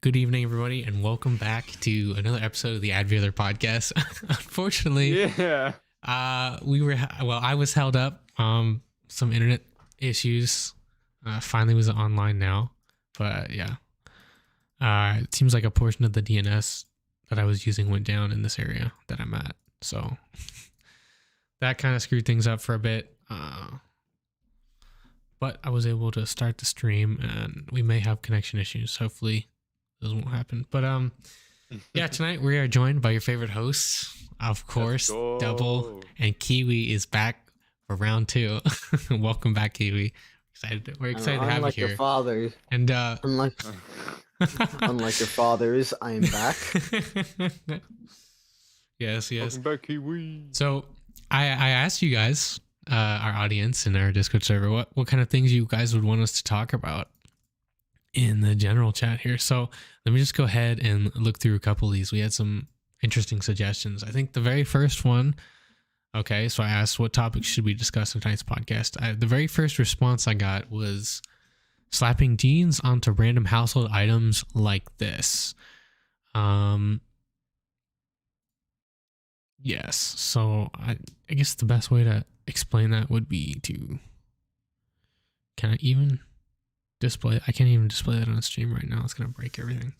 Good evening, everybody, and welcome back to another episode of the Adviator podcast. Unfortunately, Yeah. I was held up. Some internet issues. Finally was online now, but yeah. It seems like a portion of the DNS that I was using went down in this area that I'm at, so that kind of screwed things up for a bit. But I was able to start the stream, and we may have connection issues. Hopefully, those won't happen. But yeah, tonight we are joined by your favorite hosts, of course, Double, and Kiwi is back for round 2. Welcome back, Kiwi. We're excited to have you here. Your father, and unlike your fathers, I am back. yes. Welcome back, Kiwi. So I asked you guys, our audience in our Discord server, what kind of things you guys would want us to talk about in the general chat here. So let me just go ahead and look through a couple of these. We had some interesting suggestions. I think the very first one, okay, so I asked what topics should we discuss in tonight's podcast. The very first response I got was slapping jeans onto random household items like this. Yes, so I guess the best way to explain that would be to can I even display? I can't even display that on stream right now. It's gonna break everything.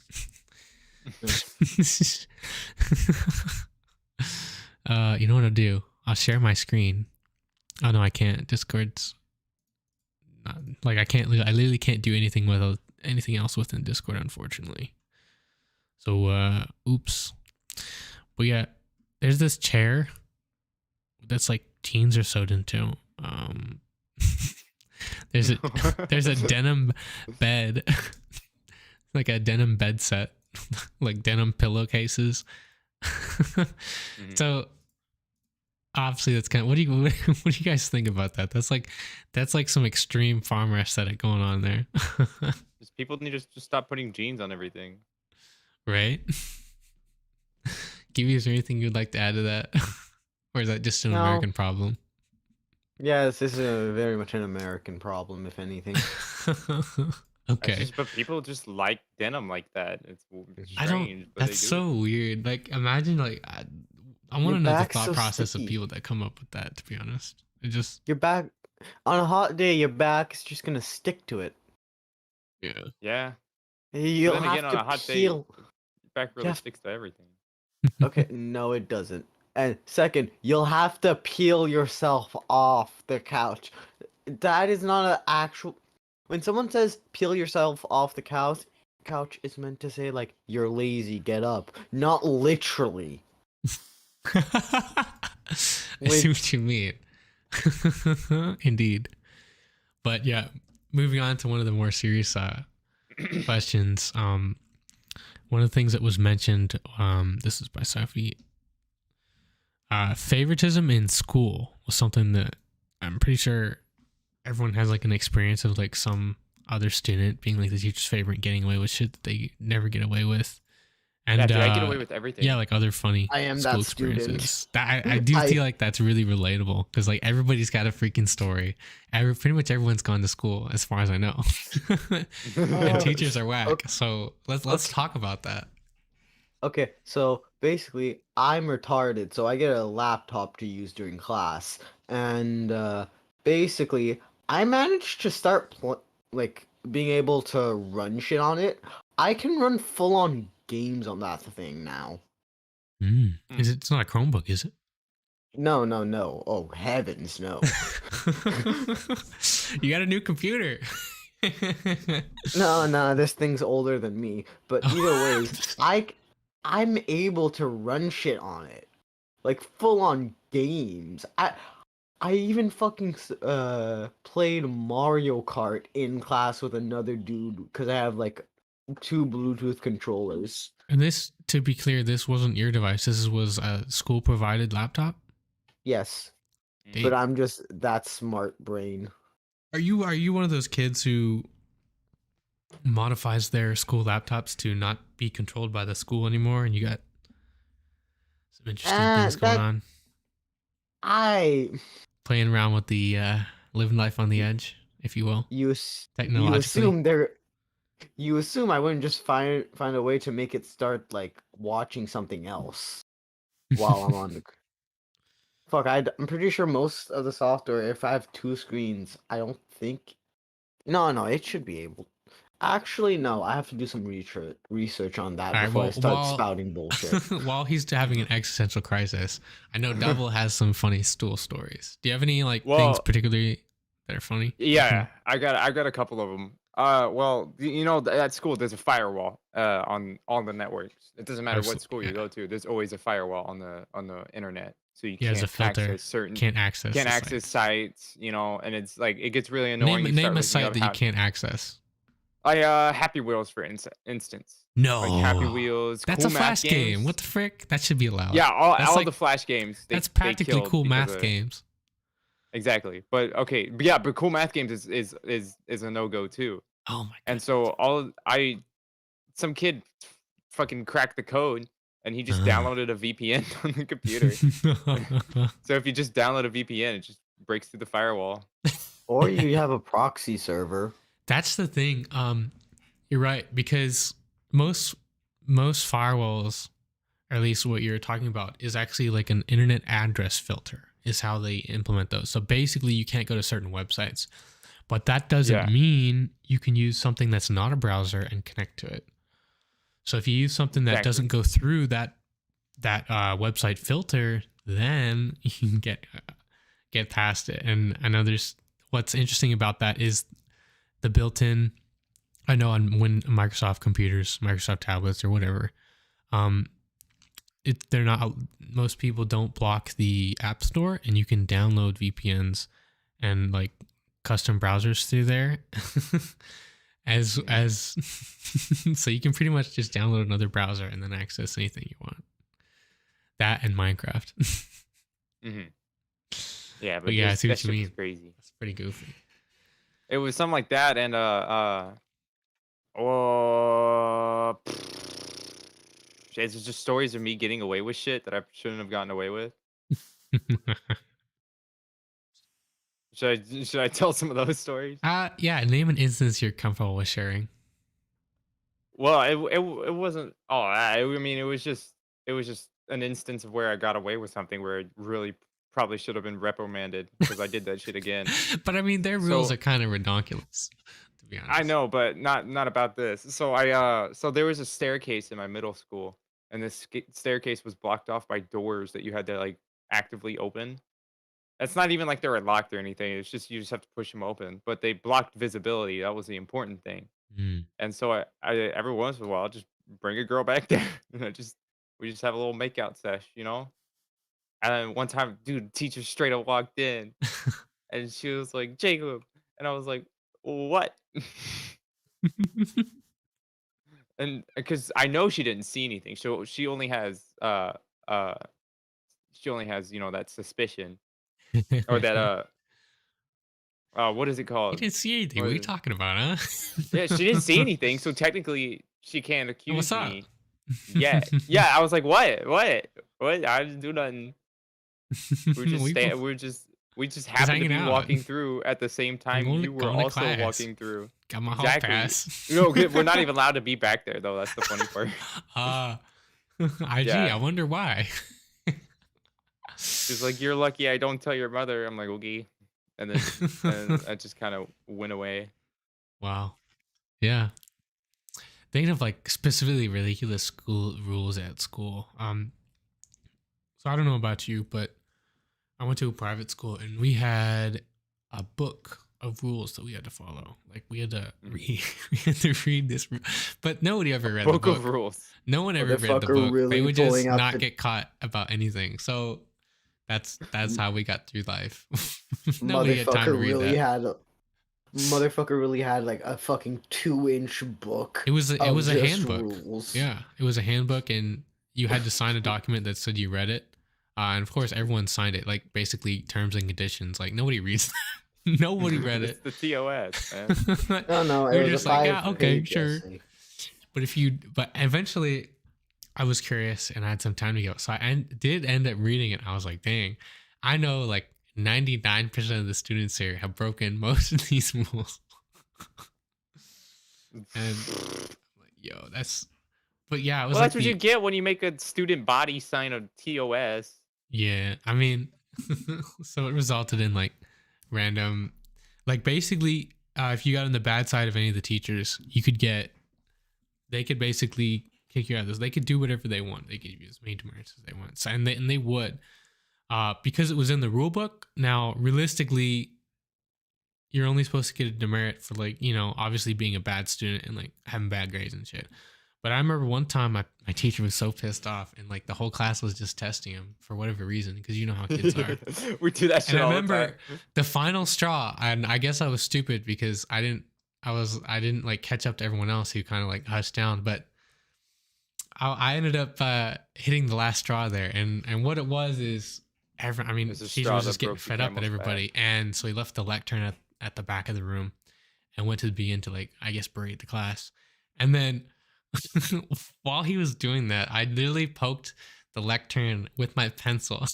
You know what I'll do? I'll share my screen. Oh no, I can't. Discord's not like I literally can't do anything with anything else within Discord, unfortunately. So oops. But yeah, there's this chair that's like jeans are sewed into. There's a denim bed, like a denim bed set, like denim pillowcases. So obviously that's kind of what do you guys think about that? That's like some extreme farmer aesthetic going on there. Just people need to just stop putting jeans on everything. Right? Give you anything you'd like to add to that? Or is that just an American problem? Yes, this is very much an American problem, if anything. Okay. But people just like denim like that. It's strange. I don't. That's so weird. Like, imagine like I want to know the thought process of people that come up with that. To be honest, it just your back on a hot day, your back is just gonna stick to it. Yeah. Yeah. You'll then have again, on to a hot peel. day, your back really sticks to everything. Okay, no, it doesn't. And second, you'll have to peel yourself off the couch. That is not an actual. When someone says peel yourself off the couch, it's meant to say like you're lazy, get up, not literally. I see what you mean. Indeed. But yeah, moving on to one of the more serious questions. One of the things that was mentioned, this is by Sophie. Favoritism in school was something that I'm pretty sure everyone has like an experience of like some other student being like the teacher's favorite, getting away with shit that they never get away with. And yeah, dude, I get away with everything. Yeah, like other funny school experiences. I do feel like that's really relatable because like everybody's got a freaking story. Pretty much everyone's gone to school, as far as I know. And teachers are whack. Okay. So let's talk about that. Okay, so basically, I'm retarded, so I get a laptop to use during class, and basically, I managed to start being able to run shit on it. I can run full-on games on that thing now. It's not a Chromebook, is it? No. Oh, heavens, no. You got a new computer. No, this thing's older than me. But either ways, I'm able to run shit on it. Like, full-on games. I even fucking played Mario Kart in class with another dude because I have like 2 Bluetooth controllers. And this, to be clear, this wasn't your device. This was a school provided laptop? Yes. But I'm just that smart brain. Are you one of those kids who modifies their school laptops to not be controlled by the school anymore, and you got some interesting things going on? Playing around with the living life on the edge, if you will. You assume You assume I wouldn't just find a way to make it start like watching something else while I'm on the. Fuck, I'm pretty sure most of the software, if I have two screens, I don't think. No, it should be able. Actually, no, I have to do some research on that All right. before I Well, start spouting bullshit. while he's having an existential crisis, I know Double has some funny stool stories. Do you have any like things Well, particularly that are funny? yeah, I got a couple of them. Well, you know, at school there's a firewall on all the networks. It doesn't matter what school you Yeah. go to. There's always a firewall on the internet, so you Yeah, there's a can't filter. access certain Can't access. can't the access site. sites. You know, and it's like it gets really annoying. You Name start a looking site up that you can't access. Happy Wheels for instance. No, Like Happy Wheels. That's cool a flash math game. games. What the frick? That should be allowed. Yeah, That's all like- the flash games. That's they practically killed cool because math of- games. Exactly, but okay, but yeah, but cool math games is a no go too. Oh my god. And so some kid fucking cracked the code and he just Uh. downloaded a VPN on the computer. So if you just download a VPN, it just breaks through the firewall. Or you have a proxy server. That's the thing. You're right, because most firewalls, or at least what you're talking about, is actually like an internet address filter is how they implement those. So basically you can't go to certain websites. But that doesn't Yeah. mean you can use something that's not a browser and connect to it. So if you use something that Exactly. doesn't go through that website filter, then you can get past it. And I know what's interesting about that is the built-in. I know when Microsoft computers, Microsoft tablets, or whatever, they're not. Most people don't block the App Store, and you can download VPNs and like custom browsers through there. as so you can pretty much just download another browser and then access anything you want. That and Minecraft. hmm Yeah, But yeah, I see that what you shit was mean. crazy. That's pretty goofy. It was something like that, and it's just stories of me getting away with shit that I shouldn't have gotten away with. Should I tell some of those stories? Yeah, name an instance you're comfortable with sharing. Well, it wasn't. Oh, I mean, it was just an instance of where I got away with something where it really probably should have been reprimanded because I did that shit again. But I mean, their rules So- are kind of ridiculous, to be honest. I know, but not about this. So so there was a staircase in my middle school, and this staircase was blocked off by doors that you had to like actively open. It's not even like they were locked or anything. It's just you just have to push them open. But they blocked visibility. That was the important thing. Mm. And so I every once in a while I'll just bring a girl back there, and we just have a little makeout sesh, you know. And then one time, dude, the teacher straight up walked in, and she was like, "Jacob," and I was like, "What?" And because I know she didn't see anything, so she only has you know that suspicion or that what is it You called? didn't see anything. What are you What- talking about, huh? Yeah, she didn't see anything, so technically she can't accuse What's up? me. Yeah, yeah. I was like, what? I didn't do nothing. We're just We staying. both We just happened to hanging be out. walking through at the same time going to- you were going to also class. walking through. got my hall Exactly. pass. No, we're not even allowed to be back there though. That's the funny part. IG, Yeah. I wonder why. She's like, "You're lucky I don't tell your mother." I'm like, "Okay," and then I just kind of went away. Wow. Yeah. Thinking of like specifically ridiculous school rules at school. So I don't know about you, but I went to a private school and we had a book of rules that we had to follow. Like we had to read, this, but nobody ever read Book the book. of rules. No one ever read the Motherfucker book. really They would just pulling out not the- get caught about anything. So that's how we got through life. Nobody had time to Motherfucker read really that. motherfucker really had like a fucking 2-inch book. It was a of just handbook. rules. Yeah, it was a handbook, and you had to sign a document that said you read it. And of course, everyone signed it, like basically terms and conditions. Like nobody reads that. Nobody read It's it. the TOS, man. No, You're it was just a like, yeah, 5-page okay, sure. essay. But eventually I was curious and I had some time to go. So I did end up reading it. I was like, dang, I know like 99% of the students here have broken most of these rules. And like, yo, that's. But yeah, it was Well, like that's what you get when you make a student body sign of TOS. Yeah, I mean, so it resulted in like random, like basically, if you got on the bad side of any of the teachers, they could basically kick you out of this. They could do whatever they want. They could give you as many demerits as they want. So, and they would, because it was in the rule book. Now, realistically, you're only supposed to get a demerit for like, obviously being a bad student and like having bad grades and shit. But I remember one time my teacher was so pissed off and like the whole class was just testing him for whatever reason because you know how kids are. We do that shit And I all the remember time. the final straw, and I guess I was stupid because I didn't like catch up to everyone else who kind of like hushed down, but I ended up hitting the last straw there, and what it was is It's a teacher straw was just that getting broke the fed up at camel's everybody, and so he left the lectern at the back of the room and went to the beginning to like I guess berate the class, and then while he was doing that, I literally poked the lectern with my pencil.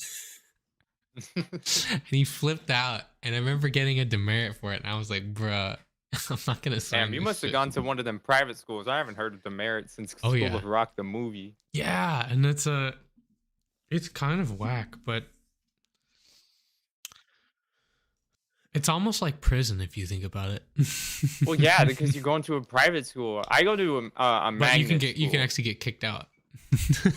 And he flipped out, and I remember getting a demerit for it, and I was like, bruh, I'm not gonna sign Damn, you this must have shit." gone to one of them private schools. I haven't heard of Demerit since Oh, School yeah. of Rock the movie. Yeah, and it's kind of whack, but it's almost like prison if you think about it. Well, yeah, because you're going to a private school. I go to a but magnet you can school. actually get kicked out.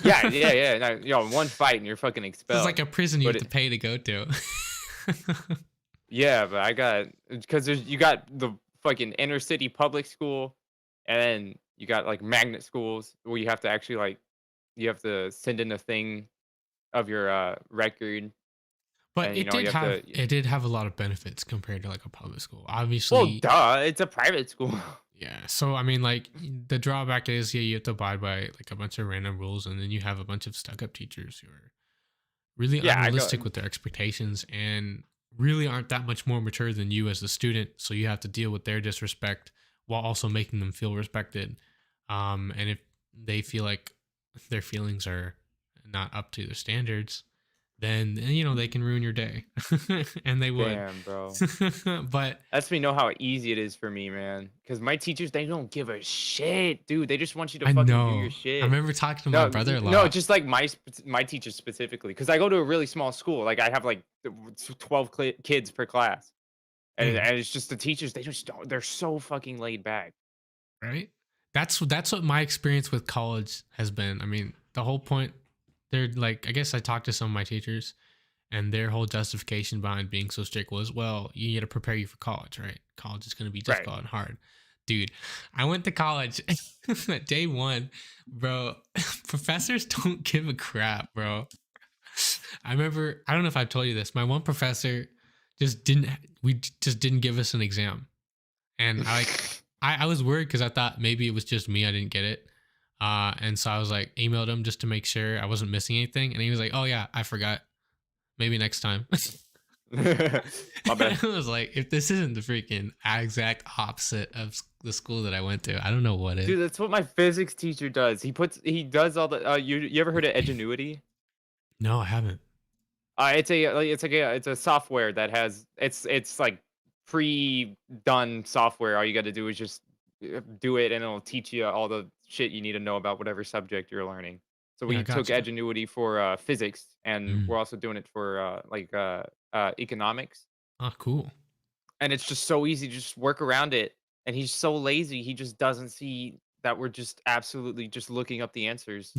Yeah. No, one fight and you're fucking expelled. It's like a prison you But have to pay to go to. Yeah, but I got because you got the fucking inner city public school, and then you got like magnet schools where you have to actually like you have to send in a thing of your record, But and you know you have to. it did have a lot of benefits compared to like a public school. Well, Obviously, duh, it's a private school. yeah. So I mean, like the drawback is, yeah, you have to abide by like a bunch of random rules, and then you have a bunch of stuck-up teachers who are really Yeah, I go. unrealistic with their expectations and really aren't that much more mature than you as a student. So you have to deal with their disrespect while also making them feel respected. And if they feel like their feelings are not up to their standards, then they can ruin your day, and they would. Damn, bro. But Lets me know how easy it is for me, man. Because my teachers, they don't give a shit, dude. They just want you to I fucking do know. your shit. I remember talking to my No, brother a lot. no, just like my teachers specifically, because I go to a really small school. Like I have like 12 kids per class, and, Mm. and it's just the teachers. They just don't. They're so fucking laid back. Right? That's what my experience with college has been. I mean, the whole point, they're like, I guess I talked to some of my teachers, and their whole justification behind being so strict was, well, you need to prepare you for college, right? College is going to be Right. difficult and hard. Dude, I went to college day one, bro. Professors don't give a crap, bro. I remember, I don't know if I've told you this. My one professor just didn't give us an exam. And I was worried because I thought maybe it was just me. I didn't get it. And so I was like, emailed him just to make sure I wasn't missing anything. And he was like, oh yeah, I forgot. Maybe next time. My bad. I was like, if this isn't the freaking exact opposite of the school that I went to, I don't know what is. Dude, that's what my physics teacher does. He does all the. You ever heard of Edgenuity? No, I haven't. It's a software that has it's like pre-done software. All you got to do is just do it, and it'll teach you all the shit you need to know about whatever subject you're learning. So we Yeah, took gotcha. Edgenuity for physics, and Mm. we're also doing it for economics. Oh, cool. And it's just so easy to just work around it. And he's so lazy, he just doesn't see that we're just absolutely just looking up the answers.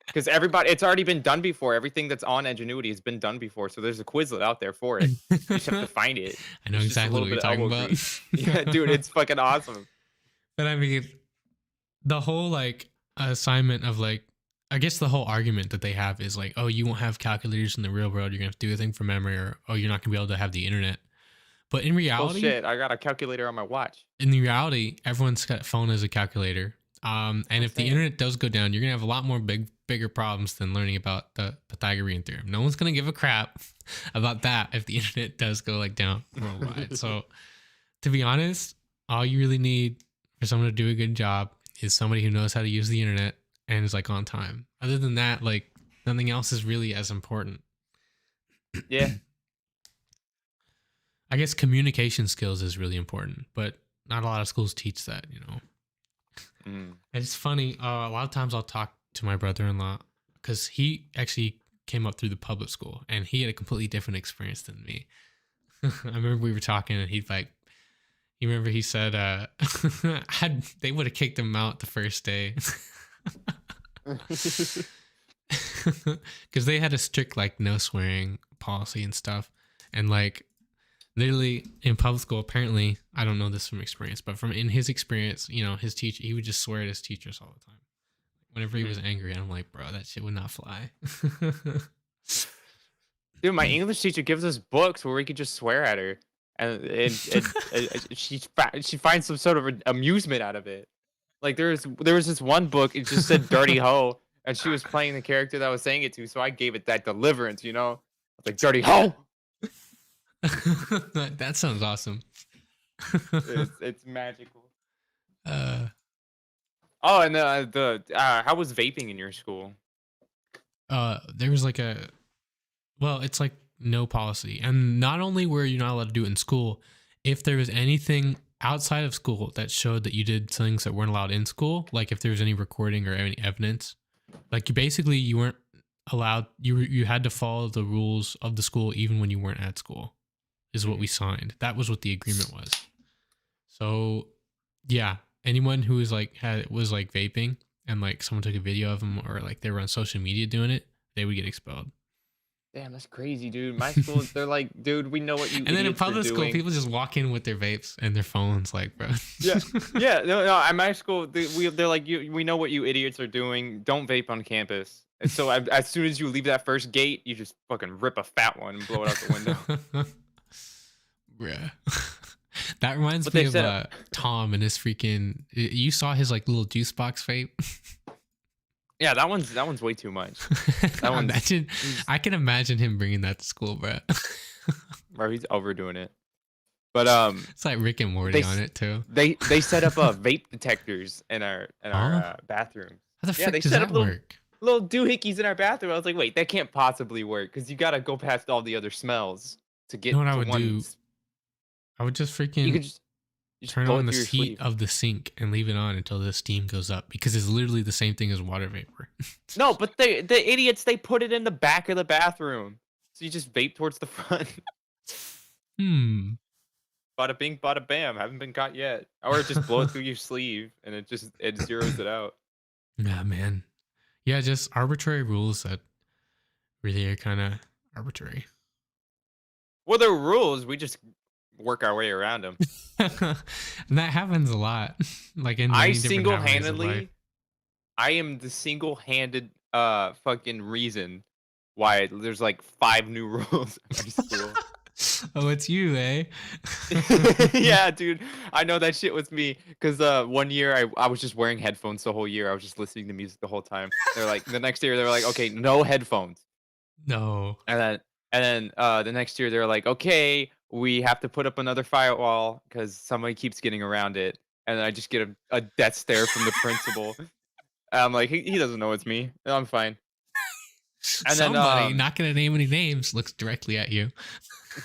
Because it's already been done before. Everything that's on Edgenuity has been done before. So there's a Quizlet out there for it. You just have to find it. I know It's just a exactly what little you're bit of talking elbow about. grease. Yeah, dude, it's fucking awesome. But I mean, the whole like assignment of like, I guess the whole argument that they have is like, oh, you won't have calculators in the real world. You're gonna have to do a thing from memory, or oh, you're not gonna be able to have the internet. But in reality, Bullshit, I got a calculator on my watch. in reality, everyone's got a phone as a calculator. And if the saying. internet does go down, you're gonna have a lot more bigger problems than learning about the Pythagorean theorem. No one's gonna give a crap about that if the internet does go like down worldwide. So, to be honest, all you really need for someone to do a good job is somebody who knows how to use the internet and is like on time. Other than that, like nothing else is really as important. Yeah. I guess communication skills is really important, but not a lot of schools teach that, you know. Mm. And it's funny. A lot of times I'll talk to my brother-in-law because he actually came up through the public school and he had a completely different experience than me. I remember we were talking and he'd like, you remember he said, they would have kicked him out the first day. Because they had a strict like no swearing policy and stuff, and like literally in public school, apparently I don't know this from experience, but from in his experience, you know, his teacher, he would just swear at his teachers all the time whenever he was angry, and I'm like, bro, that shit would not fly. Dude, my English teacher gives us books where we could just swear at her, and she finds some sort of amusement out of it. Like there was this one book, it just said "dirty hoe," and she was playing the character that I was saying it to, so I gave it that deliverance, you know, I was like "dirty hoe." That sounds awesome. It's magical. Uh, Oh, and how was vaping in your school? there was like it's like no policy, and not only were you not allowed to do it in school, if there was anything outside of school that showed that you did things that weren't allowed in school, like if there was any recording or any evidence, like you weren't allowed. You had to follow the rules of the school even when you weren't at school, is what we signed. That was what the agreement was. So yeah, anyone who was like was like vaping and like someone took a video of them or like they were on social media doing it, they would get expelled. Damn, that's crazy, dude. My school, they're like, dude, we know what you. And then in idiots are public school, doing. people just walk in with their vapes and their phones, like, bro. Yeah, yeah. No, at my school, they're like, we know what you idiots are doing. Don't vape on campus. And so as soon as you leave that first gate, you just fucking rip a fat one and blow it out the window. Yeah. That reminds But me they of said- Tom and his freaking. You saw his like little juice box vape. Yeah, that one's way too much. That one's- Imagine, I can imagine him bringing that to school, bro. Bro, he's overdoing it. But It's like Rick and Morty They on it too. they set up vape detectors in our bathroom. How the Yeah, frick they does set that up little- work? Little doohickeys in our bathroom. I was like, wait, that can't possibly work because you gotta go past all the other smells to get. You know what I to would one do? s- I would just You freaking could just turn blow on it the through your heat sleeve. of the sink and leave it on until the steam goes up because it's literally the same thing as water vapor. No, but the idiots, they put it in the back of the bathroom, so you just vape towards the front. Hmm. Bada bing, bada bam. Haven't been caught yet. Or just blow it through your sleeve and it zeroes it out. Yeah, man. Yeah, just arbitrary rules that really are kind of arbitrary. Well, they're rules. We just work our way around them. And that happens a lot. Like in I many different areas of life. single-handedly, I am the single-handed fucking reason why there's like 5 new rules in my school. Oh, it's you, eh? Yeah, dude. I know that shit was me because one year I was just wearing headphones the whole year. I was just listening to music the whole time. They're like the next year they were like, okay, no headphones. No. And then the next year they're like, okay, we have to put up another firewall because somebody keeps getting around it. And then I just get a death stare from the principal. And I'm like, he doesn't know it's me. I'm fine. And then, Somebody, not gonna name any names, looks directly at you.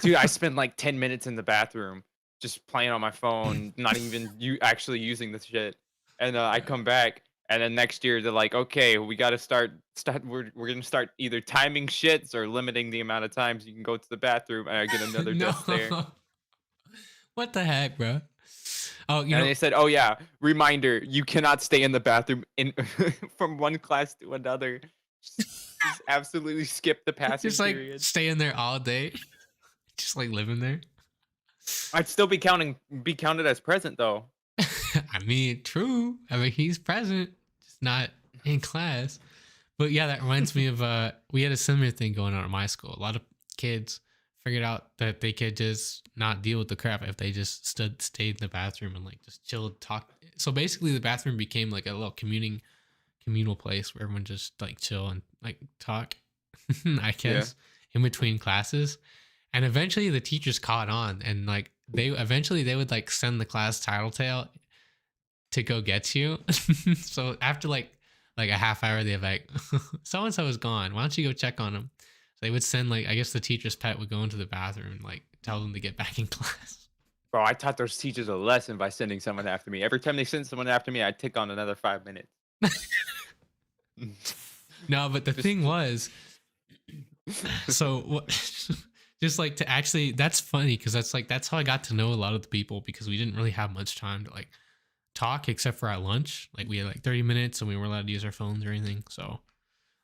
Dude, I spent like 10 minutes in the bathroom just playing on my phone, not even actually using this shit. And I come back, and then next year they're like, okay, we got to start. We're gonna start either timing shits or limiting the amount of times you can go to the bathroom. And I get another death stare. What the heck, bro? Oh, you And know, they said, oh yeah, reminder, you cannot stay in the bathroom from one class to another. Just absolutely skip the passing just like period. staying there all day, just like living there. I'd still be counted as present though. I mean, true. I mean, he's present, just not in class. But yeah, that reminds me of we had a similar thing going on at my school. A lot of kids figured out that they could just not deal with the crap if they just stayed in the bathroom and like just chilled, talk. So basically, the bathroom became like a little communal place where everyone just like chill and like talk. I guess in between classes, and eventually the teachers caught on, and like they would like send the class tattletale to go get you. So after like a half hour, they're like, so and so is gone. Why don't you go check on him? So they would send like, I guess the teacher's pet would go into the bathroom and like tell them to get back in class. Bro, I taught those teachers a lesson by sending someone after me. Every time they sent someone after me, I'd tick on another 5 minutes. No, but the Just- thing was, so what? Just like to actually, that's funny because that's how I got to know a lot of the people because we didn't really have much time to like talk except for at lunch. Like we had like 30 minutes and we weren't allowed to use our phones or anything. So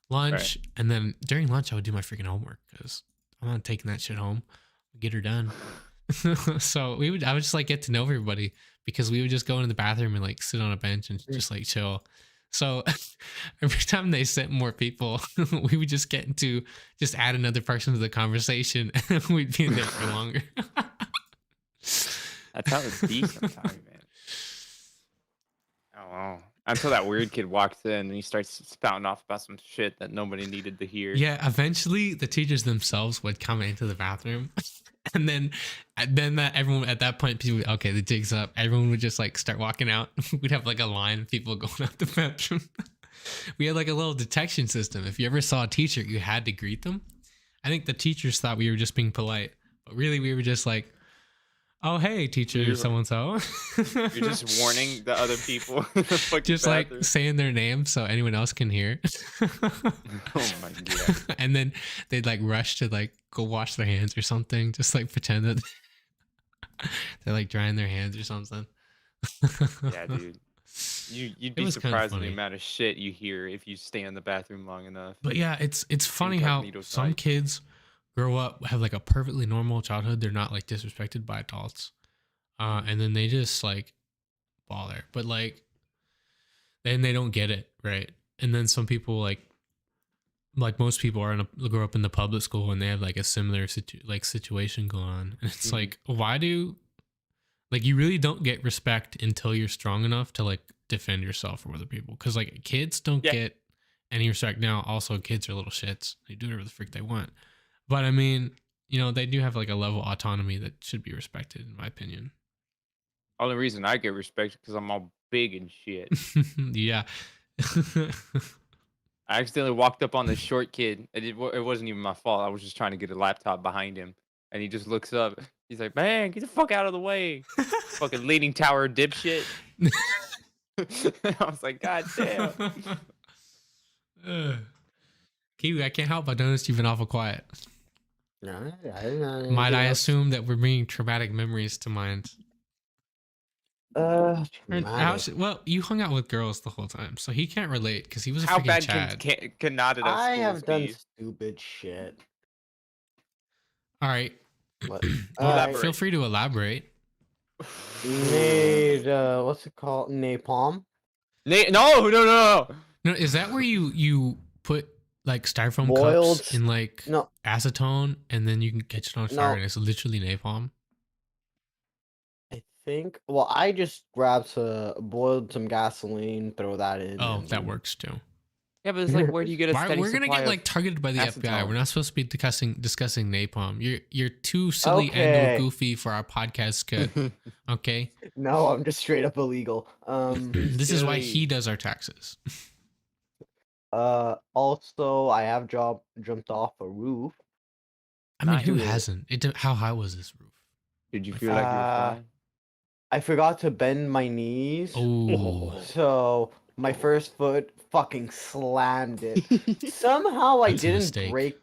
lunch, and then during lunch I would do my freaking homework because I'm not taking that shit home. Get her done. So I would just like get to know everybody because we would just go into the bathroom and like sit on a bench and just like chill. So every time they sent more people, we would just get into just add another person to the conversation and we'd be in there for longer. That's how it's be sometimes, man. Oh, wow. Until that weird kid walks in and he starts spouting off about some shit that nobody needed to hear. Yeah, eventually the teachers themselves would come into the bathroom. And then that everyone at that point, people, okay, the jig's up. Everyone would just like start walking out. We'd have like a line of people going out the bathroom. We had like a little detection system. If you ever saw a teacher, you had to greet them. I think the teachers thought we were just being polite, but really we were just like, "Oh, hey, teacher, so and so." You're just warning the other people. in the fucking Just bathroom. like saying their name so anyone else can hear. Oh my god. And then they'd like rush to like go wash their hands or something, just like pretend that they're like drying their hands or something. Yeah, dude. You'd It be was kinda surprised at the funny. amount of shit you hear if you stay in the bathroom long enough. But yeah, it's funny how Incognito some site. kids grow up, have like a perfectly normal childhood. They're not like disrespected by adults. And then they just like bother. But like then they don't get it, right? And then some people like most people grow up in the public school and they have like a similar situation going on. And it's Mhm. like, why do like you really don't get respect until you're strong enough to like defend yourself from other people? Because like kids don't Yeah. get any respect. Now also kids are little shits. They do whatever the frick they want. But I mean, you know, they do have like a level of autonomy that should be respected in my opinion. Only reason I get respect because I'm all big and shit. Yeah. I accidentally walked up on this short kid. It wasn't even my fault. I was just trying to get a laptop behind him. And he just looks up. He's like, man, get the fuck out of the way. Fucking leaning tower dipshit. I was like, God damn. Kiwi, I can't help but notice you've been awful quiet. No, Might I assume that we're bringing traumatic memories to mind? Well, you hung out with girls the whole time, so he can't relate because he was a How freaking bad Chad. can not at I schools have done be? stupid shit. All right. What? Elaborate. Feel free to elaborate. Made what's it called? Napalm. No. No, is that where you put like styrofoam Boiled cups in like No, acetone and then you can catch it on fire No. and it's literally napalm? I think. Well, I just grabbed boiled some gasoline, throw that in. Oh, and that then- works too. Yeah, but it's like, where do you get a Why, steady we're gonna supply get of- like targeted by the FBI. acetone? We're not supposed to be discussing napalm. You're too silly and Okay. or goofy for our podcast cut. Okay, No, I'm just straight up illegal. this is why silly. he does our taxes. Also, I have jumped off a roof. I mean, who Nice. hasn't? How high was this roof? Did you feel like you were flying? I forgot to bend my knees. Oh, So my first foot fucking slammed it. Somehow I That's a didn't mistake. break.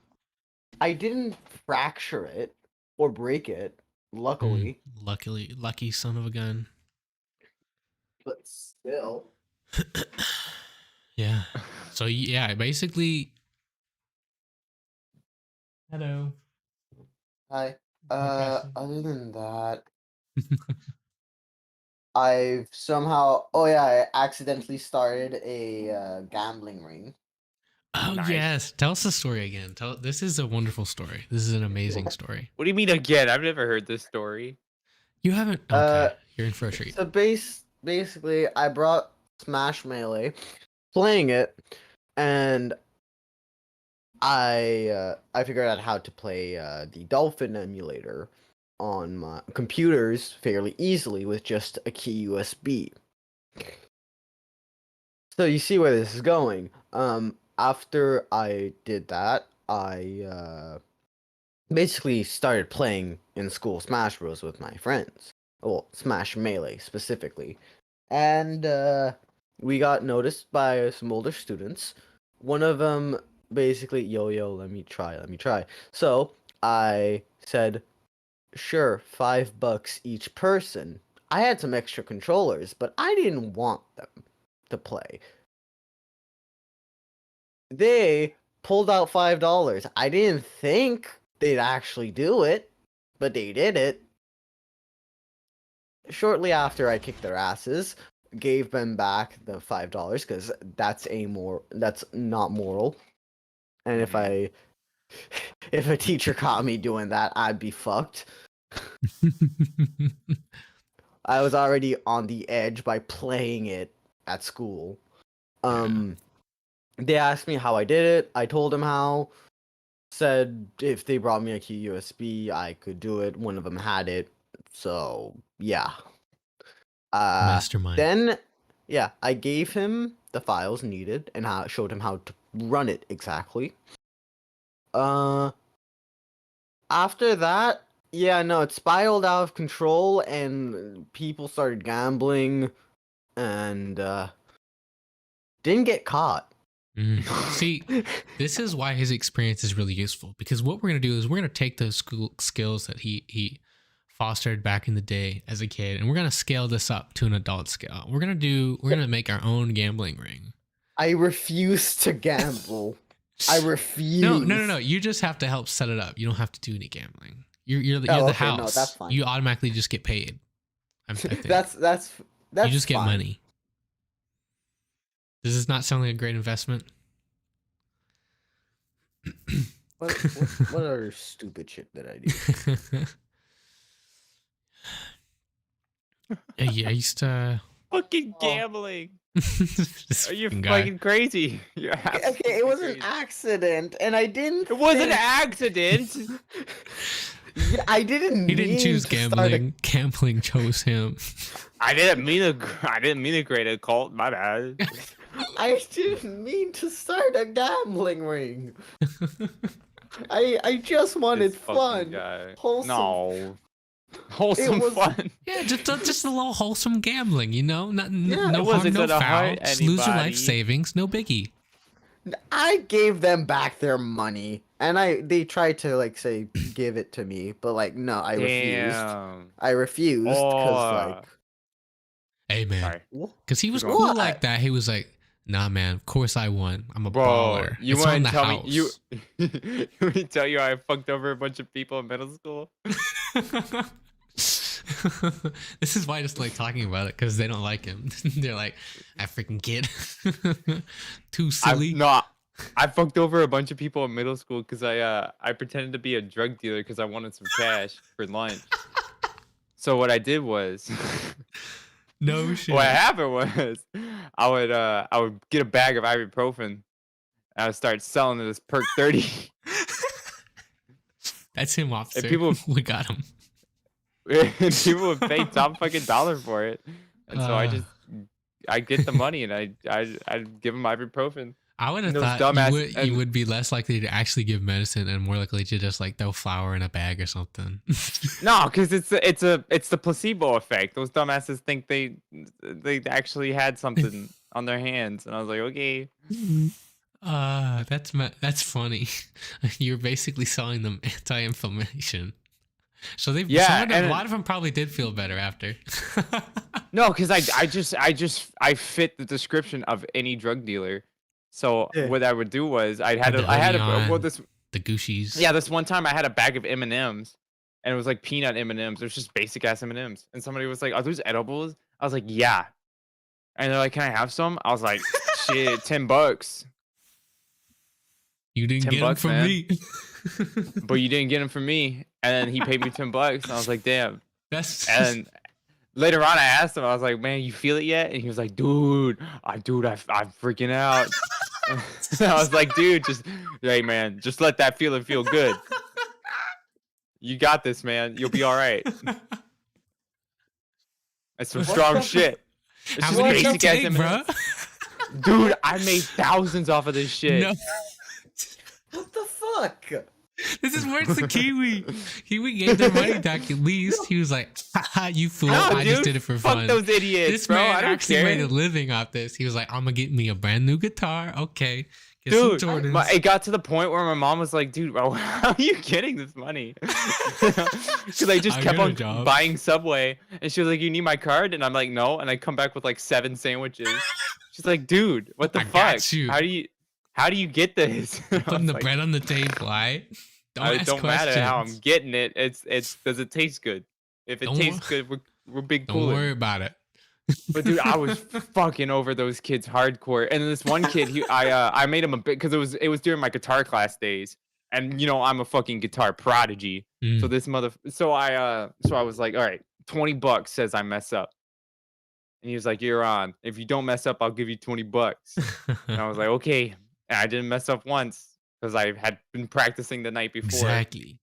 I didn't fracture it or break it. Luckily, lucky son of a gun. but still. Yeah. So yeah, basically. Hello. Hi. Cassie. Other than that, I've somehow. Oh yeah, I accidentally started a gambling ring. Oh Nice. yes, tell us the story again. This is a wonderful story. This is an amazing story. What do you mean again? I've never heard this story. You haven't. Okay, you're in for a treat. So basically, I brought Smash Melee, playing it, and I figured out how to play the Dolphin emulator on my computers fairly easily with just a key USB. So you see where this is going. After I did that, I basically started playing in school Smash Bros with my friends. Well, Smash Melee specifically. And we got noticed by some older students. One of them basically, yo, let me try. So I said, sure, $5 each person. I had some extra controllers, but I didn't want them to play. They pulled out $5. I didn't think they'd actually do it, but they did it. Shortly after I kicked their asses, gave them back the $5 because that's not moral. And if a teacher caught me doing that, I'd be fucked. I was already on the edge by playing it at school. They asked me how I did it. I told them how. Said if they brought me a key USB, I could do it. One of them had it. So, yeah. Mastermind. Then, yeah, I gave him the files needed and showed him how to run it exactly. After that, yeah, no, it spiraled out of control and people started gambling and didn't get caught. See, this is why his experience is really useful, because what we're going to do is we're going to take those skills that he fostered back in the day as a kid, and we're going to scale this up to an adult scale. We're going to make our own gambling ring. I refuse to gamble. I refuse. No. You just have to help set it up. You don't have to do any gambling. You're the okay, house. no, that's fine. You automatically just get paid. I think. That's you just get fine. money. Does this not sound like a great investment? What other stupid shit did I do? Yeah, I used to Fucking gambling. This Are you fucking guy. fucking crazy? You're Okay, it was an crazy. accident, and I didn't. It was an think- accident. Yeah, I didn't. He didn't mean choose to start a- gambling. Gambling chose him. I didn't mean to create a cult. My bad. I didn't mean to start a gambling ring. I just wanted This fucking fun. guy. Wholesome. No. Wholesome was- fun. Yeah, just a little wholesome gambling, you know? Yeah, No it harm, wasn't no gonna foul. hurt Just lose your anybody. life savings, no biggie. I gave them back their money, and they tried to like say give it to me, but like no, I refused. Damn. I refused because like Hey man, Sorry. because he was What? cool like that. He was like, "Nah, man, of course I won. I'm a Bro, baller. you It's on want the to tell house." me you let me tell you I fucked over a bunch of people in middle school? This is why I just like talking about it, because they don't like him. They're like, "That freaking kid, too silly." I fucked over a bunch of people in middle school because I pretended to be a drug dealer because I wanted some cash for lunch. So what I did was No shit. what happened was I would get a bag of ibuprofen and I would start selling it as perk 30. That's him, officer. And people- We got him. And people would pay top fucking dollar for it. And so I get the money and I'd give them ibuprofen. I would have those thought dumbass- you would be less likely to actually give medicine and more likely to just like throw flour in a bag or something. No, because it's the placebo effect. Those dumbasses think they actually had something on their hands, and I was like, okay. That's funny. You're basically selling them anti-inflammation. So they Yeah, a lot of them probably did feel better after. No, because I fit the description of any drug dealer. So Yeah. what I would do was I had the hoodie on. this The Gucci's. this one time I had a bag of M&Ms and it was like peanut M&Ms. It was just basic ass M&Ms, and somebody was like, "Are those edibles?" I was like, "Yeah," and they're like, "Can I have some?" I was like, "Shit, $10." You didn't 10 get them bucks, from man. me. But you didn't get them from me, and then he paid me $10, and I was like, "Damn." That's And later on, I asked him, I was like, "Man, you feel it yet?" And he was like, "Dude, I'm freaking out." I was like, "Dude, hey man, just let that feeling feel good. You got this, man. You'll be all right." That's some What strong the- shit. It's How just many did you basic ass take, M&Ms. bro? Dude, I made thousands off of this shit. No. what the fuck? This is worse than Kiwi. Kiwi gave their money back at least. He was like, haha, you fool. No, I just dude, did it for fuck fun. those idiots, This bro. man I don't actually care. made a living off this. He was like, I'm gonna get me a brand new guitar. Okay. Get some Dude, Jordans. it got to the point where my mom was like, dude, bro, how are you getting this money? Because I just I kept got a on job. buying Subway. And she was like, you need my card? And I'm like, no. And I come back with like 7 sandwiches. She's like, dude, what the I fuck? got you. How do you get this? And I Putting was the like, bread on the table, right? it Ask don't matter how I'm questions. getting it. It's does it taste good? If it Don't tastes wor- good, we're big Don't cool. worry about it. But dude, I was fucking over those kids hardcore. And then this one kid, I made him a bit because it was during my guitar class days, and you know I'm a fucking guitar prodigy. Mm. So I was like, all right, $20 says I mess up, and he was like, you're on. If you don't mess up, I'll give you $20. And I was like, okay. And I didn't mess up once because I had been practicing the night before. Exactly.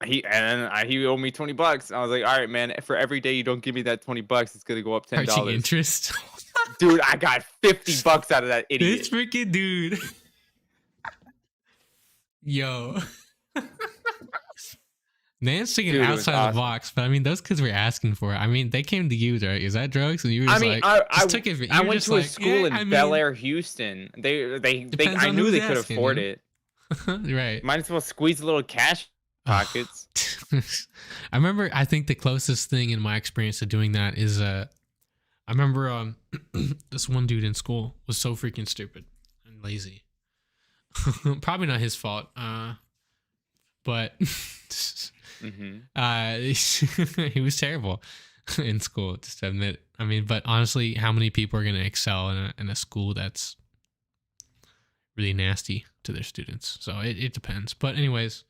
He owed me $20. I was like, all right, man. For every day you don't give me that $20, it's gonna go up $10. Charging interest. Dude, I got $50 out of that This idiot. freaking dude. Yo. Nan's thinking Dude, it was outside the awesome. box, but I mean, those kids were asking for it. I mean, they came to you, right? Is that drugs? And you were I just mean, like, I just took it. I you were went just to a like, school yeah, in I mean, Bel Air, Houston. Depends I on knew who's they could asking, afford you know? it. Right. Might as well squeeze a little cash pockets. I remember, I think the closest thing in my experience to doing that is I remember this one dude in school was so freaking stupid and lazy. Probably not his fault. But he was terrible in school, just to admit. I mean, but honestly, how many people are going to excel in a school that's really nasty to their students? So it depends. But anyways,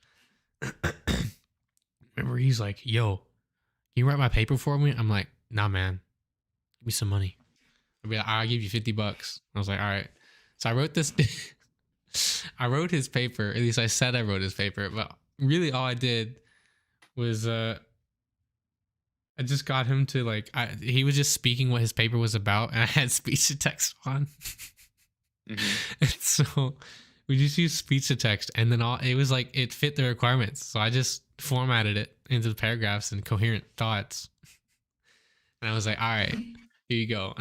remember he's like, yo, can you write my paper for me? I'm like, nah, man, give me some money. I'll be like, I'll give you $50. I was like, all right. So I wrote this. I wrote his paper. At least I said I wrote his paper, but really all I did was I just got him to like he was just speaking what his paper was about, and I had speech to text on. And so we just used speech to text, and then it was like it fit the requirements. So I just formatted it into the paragraphs and coherent thoughts. And I was like, all right, here you go.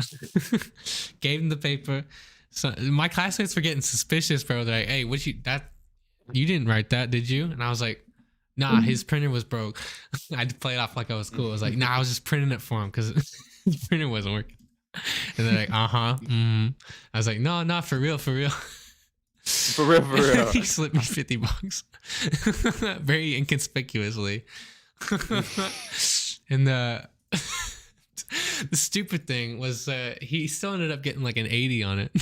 Gave him the paper. So my classmates were getting suspicious, bro. They're like, hey, you didn't write that, did you? And I was like, nah, his printer was broke. I had to play it off like I was cool. I was like, nah, I was just printing it for him because his printer wasn't working. And they're like, I was like, no, not for real, for real. For real. He slipped me $50 very inconspicuously. And the stupid thing was he still ended up getting like an 80 on it.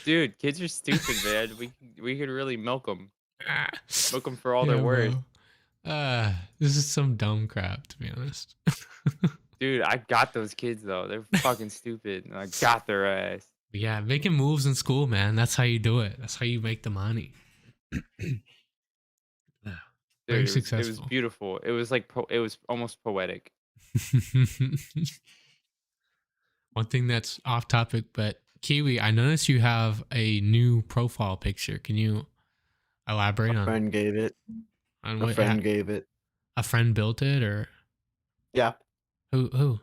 Dude, kids are stupid, man. We could really milk them for all Yeah, their worth. bro. This is some dumb crap, to be honest. Dude, I got those kids though. They're fucking stupid, and I got their ass. But yeah, making moves in school, man. That's how you do it. That's how you make the money. Dude, Very it was successful. beautiful. It was like it was almost poetic. One thing that's off topic, but Kiwi, I noticed you have a new profile picture. Can you elaborate A on friend gave it. what A friend gave it. a friend built it, or Yeah. who?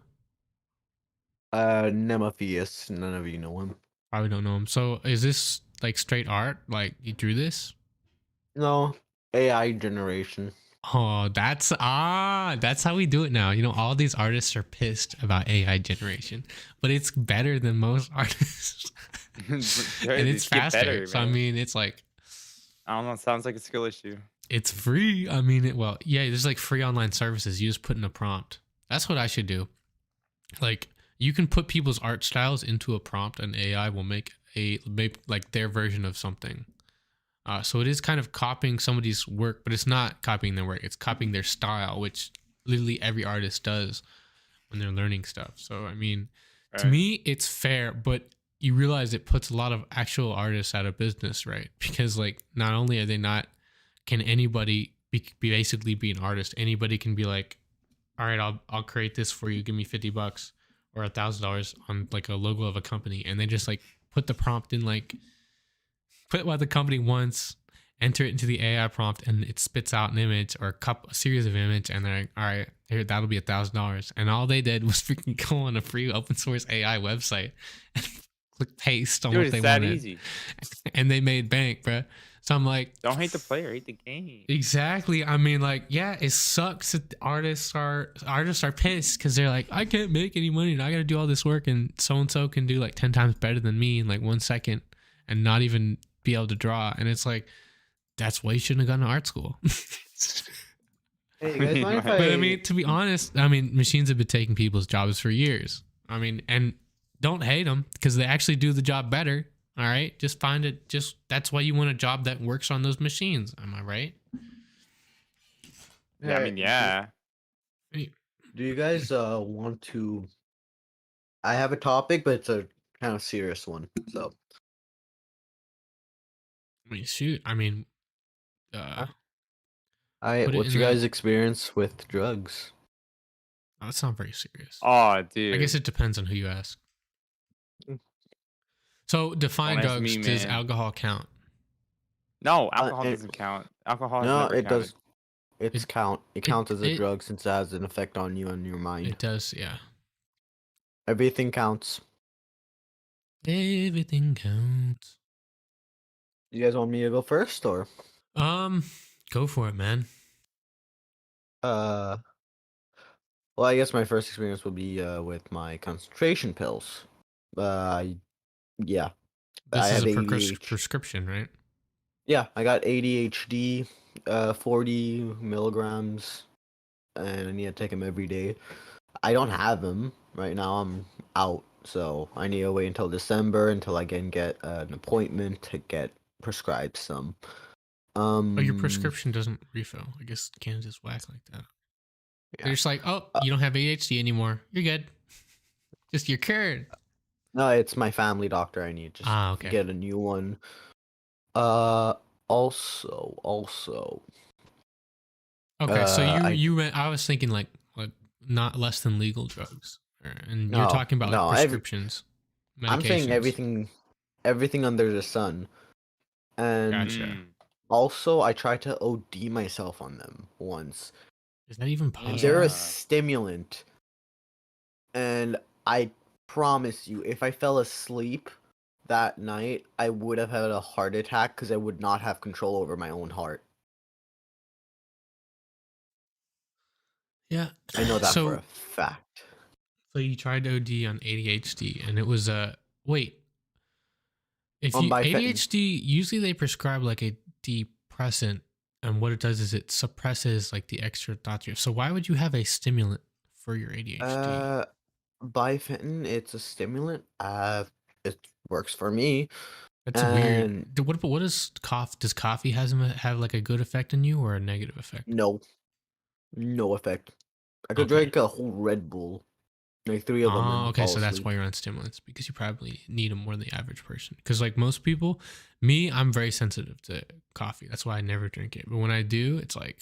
Nemotheus. None of you know him. Probably don't know him. So is this like straight art? Like you drew this? No. AI generation. Oh, that's how we do it now. You know, all these artists are pissed about AI generation, but it's better than most artists. And it's faster. Better, so I man. mean, it's like I don't know. It sounds like a skill issue. it's free. I mean, there's like free online services. You just put in a prompt. That's what I should do. Like you can put people's art styles into a prompt, and AI will make like their version of something. So it is kind of copying somebody's work, but it's not copying their work. It's copying their style, which literally every artist does when they're learning stuff. So, I mean, to Right. me, it's fair, but you realize it puts a lot of actual artists out of business, right? Because like, not only are they not, can anybody basically be an artist? Anybody can be like, all right, I'll create this for you. Give me $50 or $1,000 on like a logo of a company. And they just like put the prompt in, like, put what the company wants, enter it into the AI prompt, and it spits out an image or a series of images, and they're like, all right, here, that'll be $1,000. And all they did was freaking go on a free open source AI website and click paste on Dude, what it's they that wanted. easy. And they made bank, bro. So I'm like, Don't hate the player, hate the game. exactly. I mean, like, yeah, it sucks that artists are pissed because they're like, I can't make any money and I got to do all this work, and so can do like 10 times better than me in like 1 second and not even be able to draw. And it's like, that's why you shouldn't have gone to art school. Hey, you guys mind if But I mean, to be honest, I mean, machines have been taking people's jobs for years. I mean, and don't hate them because they actually do the job better. All right, just find it. Just that's why you want a job that works on those machines. Am I right? Yeah, I mean, yeah. Do you guys want to? I have a topic, but it's a kind of serious one. So I mean, shoot. I mean, Put it what's in your the- guys' experience with drugs? that's not very serious. Oh, dude. I guess it depends on who you ask. So define Don't ask drugs. me, Does man. alcohol count? No, alcohol it- doesn't count. Alcohol has No, never it counted. does. It It- counts as a it- drug since it has an effect on you and your mind. It does, yeah. Everything counts. Everything counts. You guys want me to go first, or Go for it, man. well, I guess my first experience would be with my concentration pills. Yeah, This I is have a ADHD. prescription, right? Yeah, I got ADHD, 40 milligrams, and I need to take them every day. I don't have them right now. I'm out, so I need to wait until December until I can get an appointment to get prescribed some. Oh, your prescription doesn't refill. I guess Canada's whack like that. Yeah. They're just like, oh, you don't have ADHD anymore. You're good. Just you're cured. No, it's my family doctor. I need to just Ah, okay. get a new one. Also, Okay, so I- I was thinking like not less than legal drugs, and you're No, talking about like no, prescriptions. I'm saying medications. everything under the sun. And Gotcha. Mm. also, I tried to OD myself on them once. Is that even possible? They're Yeah. a stimulant, and I promise you, if I fell asleep that night, I would have had a heart attack because I would not have control over my own heart. Yeah, I know that so, for a fact. So you tried OD on ADHD, and it was wait. If On you Bifenton. ADHD, usually they prescribe like a depressant, and what it does is it suppresses like the extra thoughts. So why would you have a stimulant for your ADHD? Bifenton, it's a stimulant. It works for me. That's weird. and- What does coffee? Does coffee have like a good effect on you or a negative effect? No effect. I could Okay. drink a whole Red Bull, like 3 of them. Oh, and okay. fall So that's asleep. why you're on stimulants, because you probably need them more than the average person. Because like most people, I'm very sensitive to coffee. That's why I never drink it. But when I do, it's like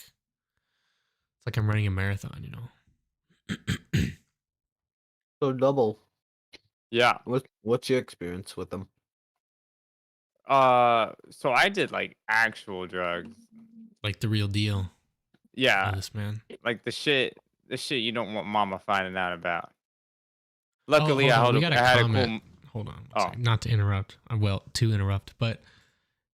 I'm running a marathon, you know. So double. Yeah. What's your experience with them? So I did like actual drugs. Like the real deal. Yeah. Oh, this man. Like the shit you don't want mama finding out about. Luckily, hold I on, had we got a a comment. cool. Hold on. Oh. Sorry, not to interrupt. Well, to interrupt, but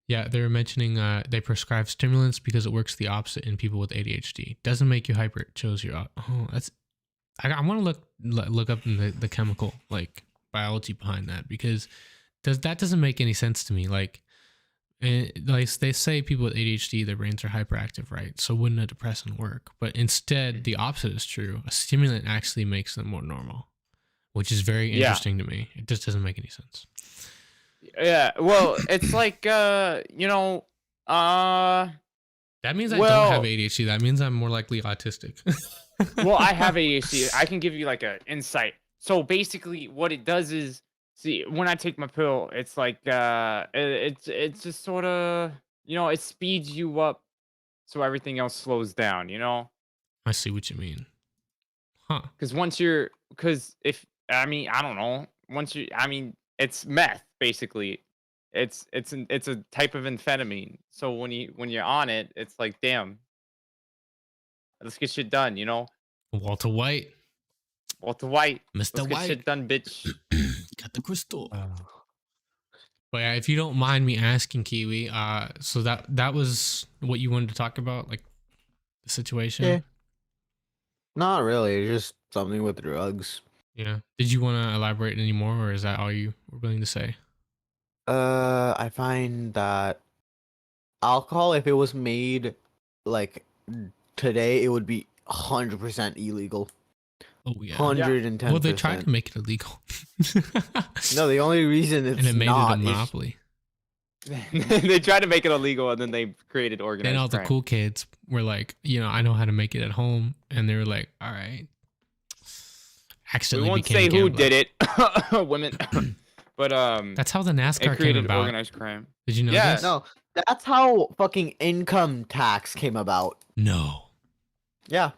yeah, they were mentioning they prescribe stimulants because it works the opposite in people with ADHD. Doesn't make you hyper. It shows you. Oh, that's. I want to look up the chemical like biology behind that, because that doesn't make any sense to me. Like they say people with ADHD, their brains are hyperactive, right? So wouldn't a depressant work? But instead, the opposite is true. A stimulant actually makes them more normal, which is very Yeah. interesting to me. It just doesn't make any sense. Yeah. Well, it's like That means I don't Well- have ADHD. That means I'm more likely autistic. well, I have ADHD. I can give you like an insight. So basically, what it does is, see, when I take my pill, it's like it's just sort of, it speeds you up, so everything else slows down. I see what you mean. Huh. Because if I don't know, it's meth basically. it's a type of amphetamine. So when you're on it, it's like, damn, let's get shit done, you know? Walter White, Walter White, Mr. let's get White, shit done, bitch. got the crystal. Oh. But yeah, if you don't mind me asking, Kiwi, so that was what you wanted to talk about, like the situation. Yeah. Not really, just something with drugs. Yeah. Did you want to elaborate any more, or is that all you were willing to say? I find that alcohol, if it was made like today, it would be 100% illegal. Oh yeah. 110%. Well, they tried to make it illegal. No, the only reason it's and it made not it a is monopoly. They tried to make it illegal, and then they created organized Then all the crime. cool kids were like, I know how to make it at home, and they were like, all right. We Accidentally won't became say who gambler. did it, women, but That's how the it NASCAR came created about. organized crime. Did you know Yeah. this? no. That's how fucking income tax came about. No. Yeah.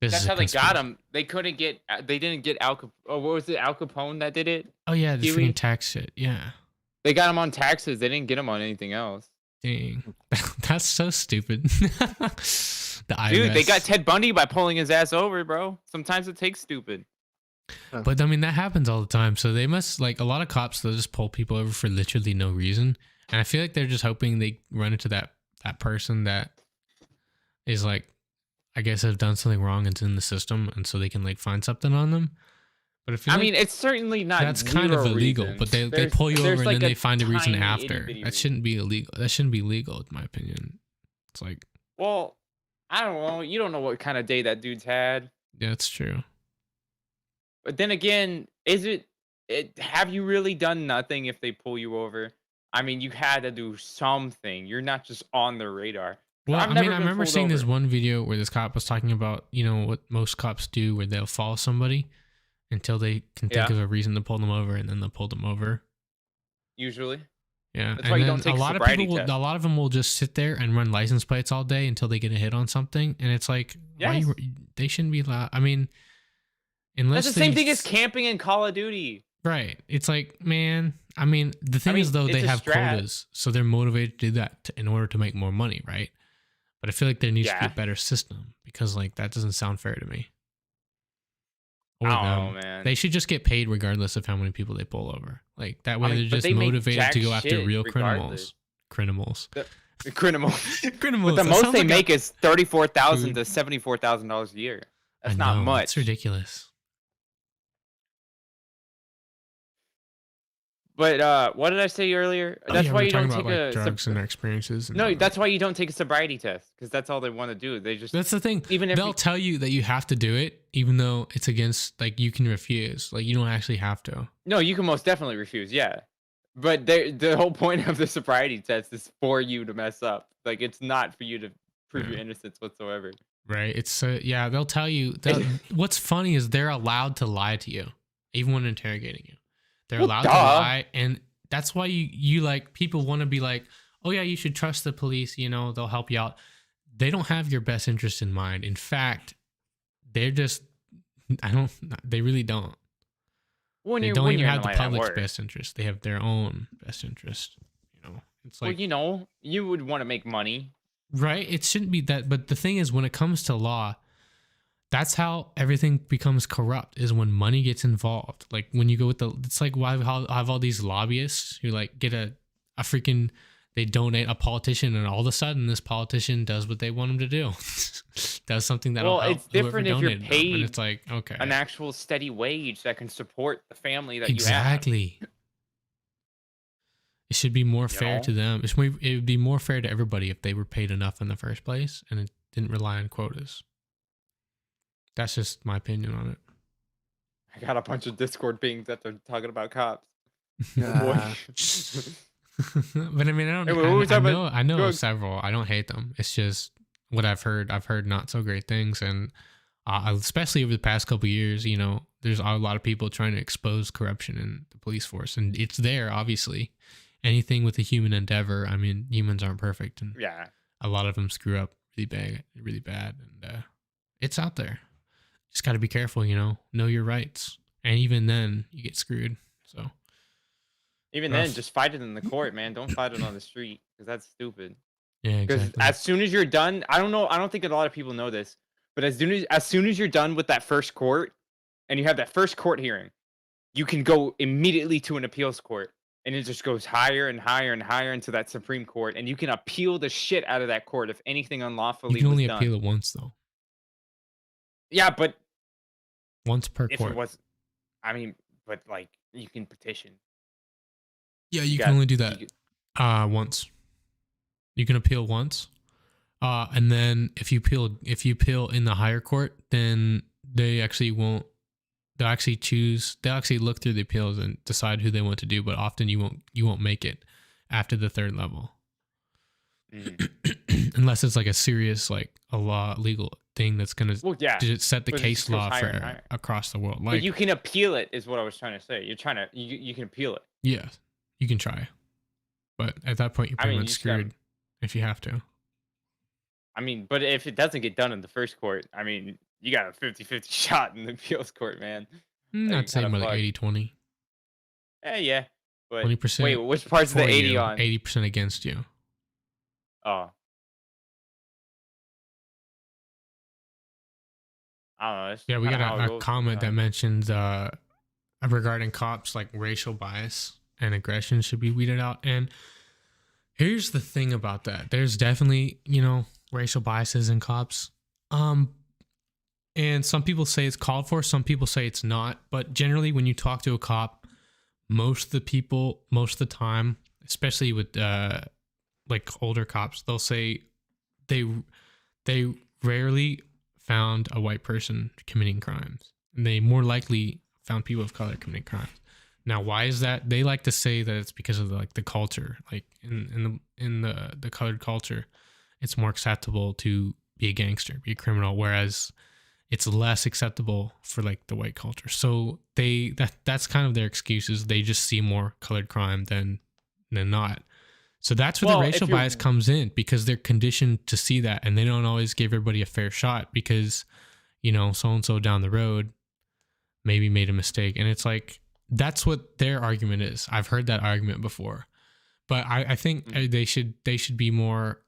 This That's is a how they got conspiracy. them. They couldn't get. They didn't get Al. Oh, what was it? Al Capone that did it. Oh yeah, the Kiwi? freaking tax shit. Yeah. They got him on taxes. They didn't get him on anything else. Dang. That's so stupid. The Dude, they IRS. got Ted Bundy by pulling his ass over, bro. Sometimes it takes stupid. But I mean, that happens all the time. So they must, like, a lot of cops, they'll just pull people over for literally no reason. And I feel like they're just hoping they run into that person that is like, I guess have done something wrong and it's in the system, and so they can like find something on them. But I feel I like mean, it's certainly not. that's kind of zero illegal. reasons. But they There's- pull you over there's, and like, then they find a reason tiny after. itty-bitty That shouldn't be illegal. That shouldn't be legal, in my opinion. It's like, Well, I don't know. You don't know what kind of day that dude's had. yeah, it's true. But then again, is it? Have you really done nothing if they pull you over? I mean, you had to do something. You're not just on their radar. Well, I've I never mean, I been remember pulled seeing this over. one video where this cop was talking about, what most cops do, where they'll follow somebody until they can think Yeah. of a reason to pull them over, and then they'll pull them over. Usually, Yeah, That's and why you then don't take a a lot of sobriety people, test. a lot of them will just sit there and run license plates all day until they get a hit on something, and it's like, Yes. they shouldn't be allowed. I mean, unless that's the same they- thing as camping in Call of Duty. right? It's like, man, I mean, the thing is mean, though, they it's a have strat. quotas, so they're motivated to do that in order to make more money, right? But I feel like there needs to be Yeah. a better system, because like that doesn't sound fair to me. Or I don't them. know, man. They should just get paid regardless of how many people they pull over. Like that way, I mean, they're but just they make motivated jack to go after shit real regardless. criminals. Criminal. Criminals. But the That most sounds they like a- make is $34,000 Dude. to $74,000 a year. That's I not know, much. It's ridiculous. But what did I say earlier? Oh, That's yeah, why we you were don't talking take about, like, a drugs and their experiences. And no. whatnot. That's why you don't take a sobriety test, because that's all they want to do. They just That's the thing. even if They'll you- tell you that you have to do it, even though it's against, like, you can refuse. Like, you don't actually have to. no, you can most definitely refuse. Yeah, but the whole point of the sobriety test is for you to mess up. Like, it's not for you to prove your Yeah. innocence whatsoever. Right? It's yeah. They'll tell you. What's funny is they're allowed to lie to you, even when interrogating you. They're Well, allowed to duh. lie, and that's why you like, people want to be like, oh yeah, you should trust the police. They'll help you out. They don't have your best interest in mind. In fact, they're just, they really don't. When They you're don't when even you're have in the line at public's work. best interest. They have their own best interest. It's like, Well, you would want to make money. right? It shouldn't be that. But the thing is, when it comes to law, that's how everything becomes corrupt, is when money gets involved. Like when you go with it's like why I have all these lobbyists who like get a freaking, they donate a politician, and all of a sudden this politician does what they want him to do. Does something that'll Well, help it's different whoever if you're donated them. And paid it's like, okay. An actual steady wage that can support the family that you have. Exactly. It should be more fair know? to them. It would be more fair to everybody if they were paid enough in the first place and it didn't rely on quotas. That's just my opinion on it. I got a bunch of Discord pings that they're talking about cops. Yeah. But I mean, Hey, what were we talking about? I know Go- several. I don't hate them. It's just what I've heard. I've heard not so great things, and especially over the past couple of years, there's a lot of people trying to expose corruption in the police force, and it's there. Obviously, anything with a human endeavor. I mean, humans aren't perfect, and Yeah. a lot of them screw up really bad, and it's out there. Just got to be careful, know your rights, and even then, you get screwed. So. Even then, Rough. just fight it in the court, man. Don't fight it on the street because that's stupid. Yeah, Because exactly. as soon as you're done, I don't know. I don't think a lot of people know this, but as soon as you're done with that first court, and you have that first court hearing, you can go immediately to an appeals court, and it just goes higher and higher and higher into that Supreme Court, and you can appeal the shit out of that court if anything You unlawfully can was only done. appeal it once though. Yeah, but Once per if court. it was, I mean, but like you can petition. Yeah, you got- can only do you that could- once. You can appeal once. And then if you appeal in the higher court, then they actually won't. They'll actually look through the appeals and decide who they want to do. But often you won't make it after the third level, unless it's like a serious like a legal thing that's gonna Well, yeah. set the but it case just goes law higher and for higher. across the world. Like But you can appeal it, is what I was trying to say. You can appeal it. yeah, you can try, but at that point you're I pretty mean, much you just gotta- screwed if you have to. I mean, but if it doesn't get done in the first court, I mean, you got a 50-50 shot in the appeals court, man. I'd say kinda more like fucked. 80-20. Yeah. But 20%. wait, which part's the for 80 you, on? 80% against you. Oh. I don't know. It's Yeah, we kinda got how it a goes comment that sometimes. mentions regarding cops, like racial bias and aggression should be weeded out. And here's the thing about that. There's definitely, racial biases in cops. And some people say it's called for, some people say it's not. But generally when you talk to a cop, most of the time, especially with like older cops, they'll say they rarely found a white person committing crimes. And they more likely found people of color committing crimes. Now, why is that? They like to say that it's because of the culture, like in the colored culture, it's more acceptable to be a gangster, be a criminal, whereas it's less acceptable for like the white culture. So that's kind of their excuses. They just see more colored crime than not. So that's where Well, the if racial you're- bias comes in, because they're conditioned to see that, and they don't always give everybody a fair shot because, so and so down the road maybe made a mistake. And it's like, that's what their argument is. I've heard that argument before, but I think they should be more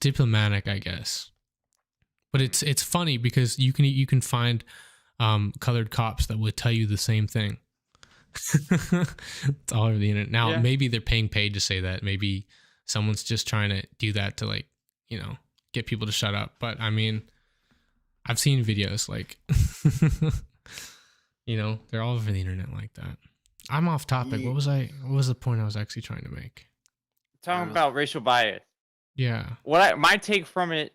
diplomatic, I guess. But it's funny because you can find colored cops that would tell you the same thing. It's all over the internet. Now, Yeah. maybe they're paying paid to say that. Maybe someone's just trying to do that to get people to shut up. But I mean, I've seen videos like, they're all over the internet like that. I'm off topic. Ye- What was the point I was actually trying to make? Talking about racial bias. Yeah. My take from it,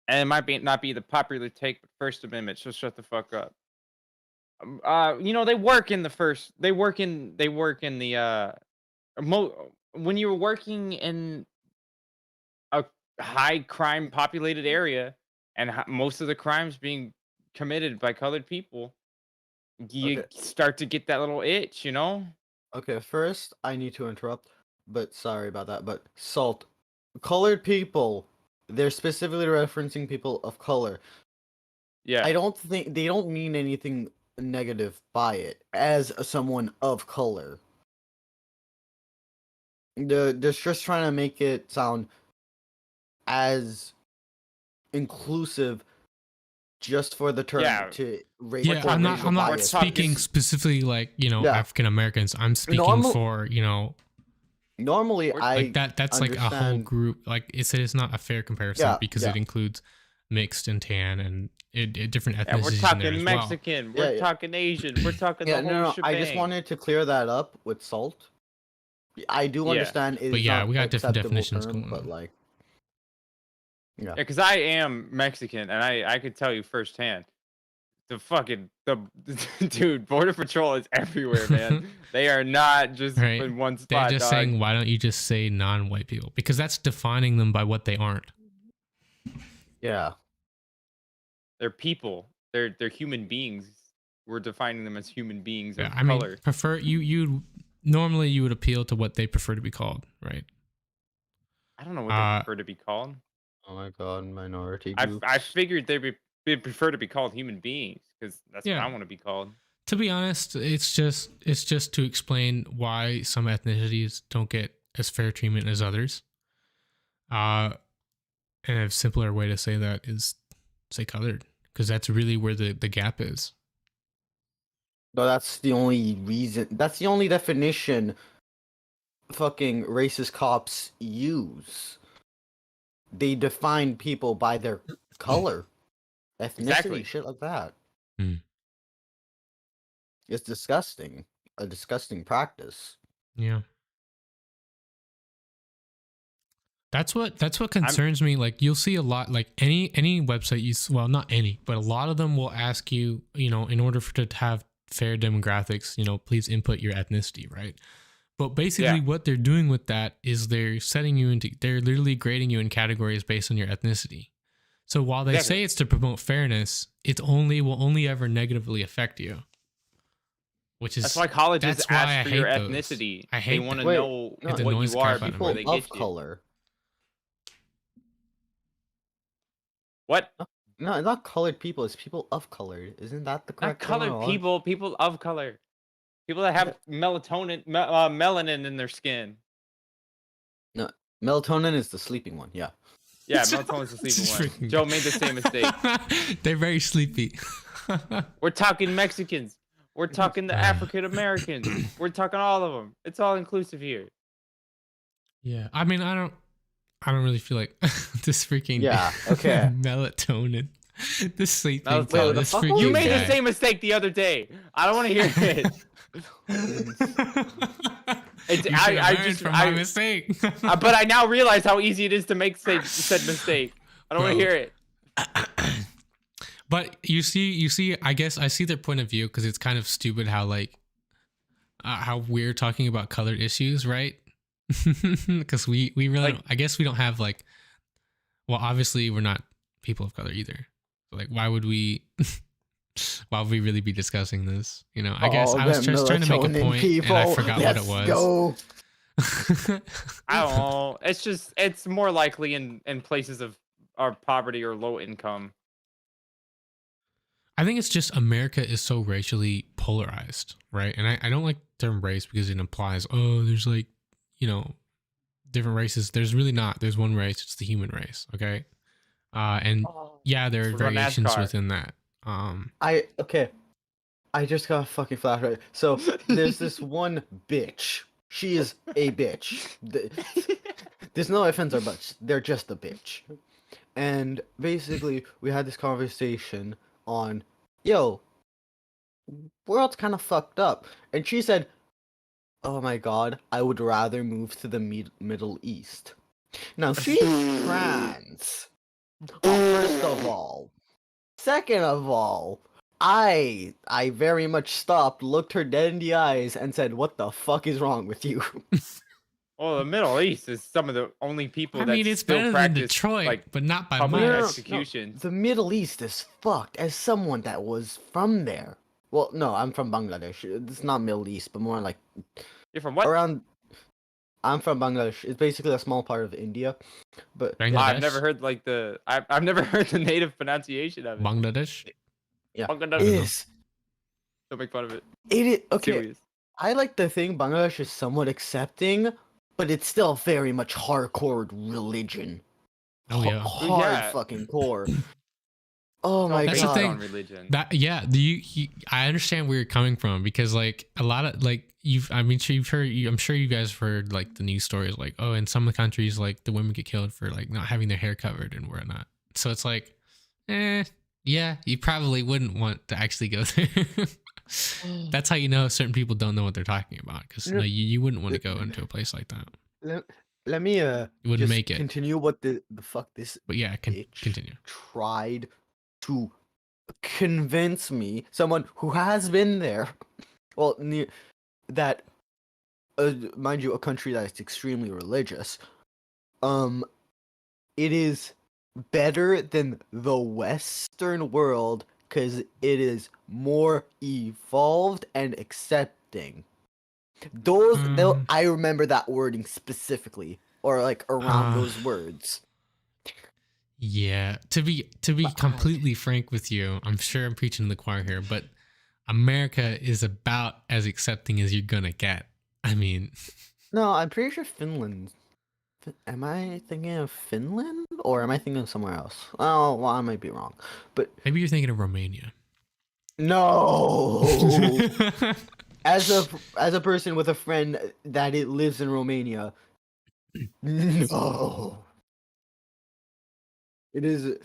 and it might not be the popular take, but First Amendment, so shut the fuck up. They work in the when you're working in a high crime populated area, and most of the crimes being committed by colored people, you Okay. start to get that little itch, Okay, first I need to interrupt, but sorry about that. But Salt, colored people, they're specifically referencing people of color. Yeah. I don't think they don't mean anything negative by it as someone of color. They're just trying to make it sound as inclusive just for the term Yeah. to raise Yeah, talking I'm not. racial I'm not bias. speaking It's- specifically like Yeah. African Americans. I'm speaking Normal- for Normally, Or- I like that. That's like a whole understand- group. Like it's not a fair comparison Yeah, because yeah. it includes mixed and tan and different Yeah, ethnicities we're in there talking as well. Mexican. Yeah, We're yeah. talking Asian. We're talking Yeah, the whole no. shebang. I just wanted to clear that up with Salt. I do Yeah. understand it's But yeah, not we got different acceptable definitions term, going but on. like, yeah. Yeah, because I am Mexican, and I could tell you firsthand, dude, Border Patrol is everywhere, man. They are not just Right. in one They're spot. just dog. saying, why don't you just say non-white people? Because that's defining them by what they aren't. Yeah. They're people. They're human beings. We're defining them as human beings Yeah, of I mean, color. normally you would appeal to what they prefer to be called, right? I don't know what they prefer to be called. Oh my god, minority I groups. figured they'd prefer to be called human beings because that's Yeah. what I want to be called. To be honest, it's just to explain why some ethnicities don't get as fair treatment as others. And a simpler way to say that is say colored, because that's really where the gap is. But that's the only reason. That's the only definition fucking racist cops use. They define people by their color, ethnicity, Exactly. shit like that. Hmm. It's disgusting. A disgusting practice. Yeah. That's what concerns me. Like you'll see a lot, like any website well, not any, but a lot of them will ask you, in order to have fair demographics, please input your ethnicity, right? But basically what they're doing with that is they're literally grading you in categories based on your ethnicity. So while they say it's to promote fairness, will only ever negatively affect you. Which is That's why colleges that's why I ask for your hate those. ethnicity. I hate They want to Wait, know no, it what annoys you are crap out of before me. they People get of you. color. What? No, not colored people. It's people of color. Isn't that the Not correct colored terminology? people. People of color. People that have melanin in their skin. No, melatonin is the sleeping one. Yeah. Yeah, melatonin's the It's sleeping one. freaking- Joe made the same mistake. They're very sleepy. We're talking Mexicans. We're talking the African Americans. We're talking all of them. It's all inclusive here. Yeah, I mean, I don't really feel like this freaking Yeah, okay. melatonin, this sleeping That was- pill, wait, the this fuck freaking You made guy. the same mistake the other day. I don't want to hear it. It's, You should have I learned just, from my mistake. but I now realize how easy it is to make said mistake. I don't want to Bro. hear it. But you see, I guess I see their point of view because it's kind of stupid how how we're talking about colored issues, right? Because we really, Like- don't, I guess we don't have well, obviously we're not people of color either. Like, why would we really be discussing this? I guess I was just trying to make a point and I forgot what it was. Go. I don't know. It's more likely in places of our poverty or low income. I think it's just America is so racially polarized, right? And I don't like the term race because it implies, oh, there's different races. There's really not. There's one race. It's the human race, okay? And yeah, there are Let's run variations NASCAR. within that. Okay. I just got a fucking flashlight. So there's this one bitch. She is a bitch. There's no offense or buts. They're just a bitch. And basically, we had this conversation on, yo, world's kind of fucked up. And she said, oh my god, I would rather move to the Middle East. Now, she's trans. First of all. Second of all, I very much stopped, looked her dead in the eyes, and said, what the fuck is wrong with you? Well, the Middle East is some of the only people that it's still better than practice Detroit, like but not by public much. executions. The Middle East is fucked. As someone that was from there. Well, no, I'm from Bangladesh. It's not Middle East, but more like You're from what? around. I'm from Bangladesh. It's basically a small part of India, but Bangladesh? I've never heard I've never heard the native pronunciation of it. Bangladesh. yeah, Bangladesh. is Don't make fun of it. it is okay. Serious. I like to think Bangladesh is somewhat accepting, but it's still very much hardcore religion. Oh yeah. Hard Yeah. fucking core. Oh my That's the god. thing. On religion. I understand where you're coming from because a lot of I'm sure you guys have heard the news stories in some countries the women get killed for not having their hair covered and whatnot. So it's yeah, you probably wouldn't want to actually go there. That's how you know certain people don't know what they're talking about because you wouldn't want to go into a place like that. Let me You wouldn't just make it. continue what the fuck this But yeah, bitch continue. tried to convince me, someone who has been there, well, that, mind you, a country that is extremely religious, it is better than the Western world because it is more evolved and accepting. I remember that wording specifically, or around those words. Yeah, to be completely frank with you, I'm sure I'm preaching to the choir here, but America is about as accepting as you're gonna get. I mean, No, I'm pretty sure Finland. Am I thinking of Finland or am I thinking of somewhere else? Oh, well, I might be wrong. But maybe you're thinking of Romania. no. As a person with a friend that it lives in Romania, no. It is.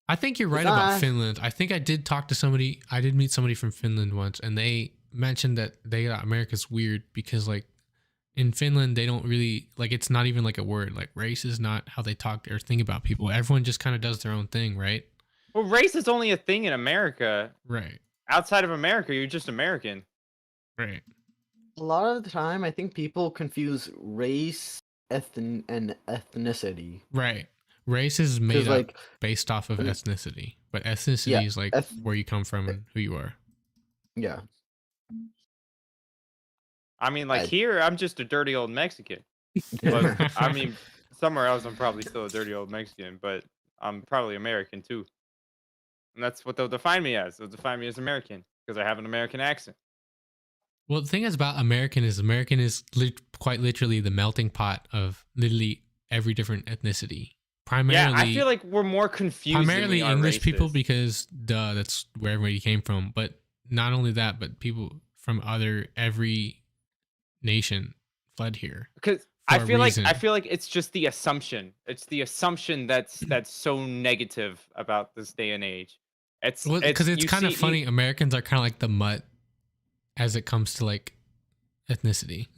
I think you're right It's about not- Finland. I think I did talk to somebody. I did meet somebody from Finland once, and they mentioned that they thought America's weird because, like, in Finland, they don't really like. It's not even like a word. Like, race is not how they talk or think about people. Everyone just kind of does their own thing, right? Well, race is only a thing in America. Right. Outside of America, you're just American. Right. A lot of the time, I think people confuse race, and ethnicity. Right. Race is made Because, up like, based off of ethnicity, but ethnicity Yeah, is like where you come from and who you are. yeah. I mean, like I- here, I'm just a dirty old Mexican. But I mean, somewhere else, I'm probably still a dirty old Mexican, but I'm probably American too. And that's what they'll define me as. They'll define me as American because I have an American accent. Well, the thing is about American is quite literally the melting pot of literally every different ethnicity. Primarily, Yeah, I feel like we're more confused. than primarily we are English people racist. because duh, that's where everybody came from. But not only that, but people from every nation fled here. Because for I a feel reason. like it's just the assumption. It's the assumption that's so negative about this day and age. It's Because it's you kind of see- funny. Americans are kind of like the mutt as it comes to like ethnicity.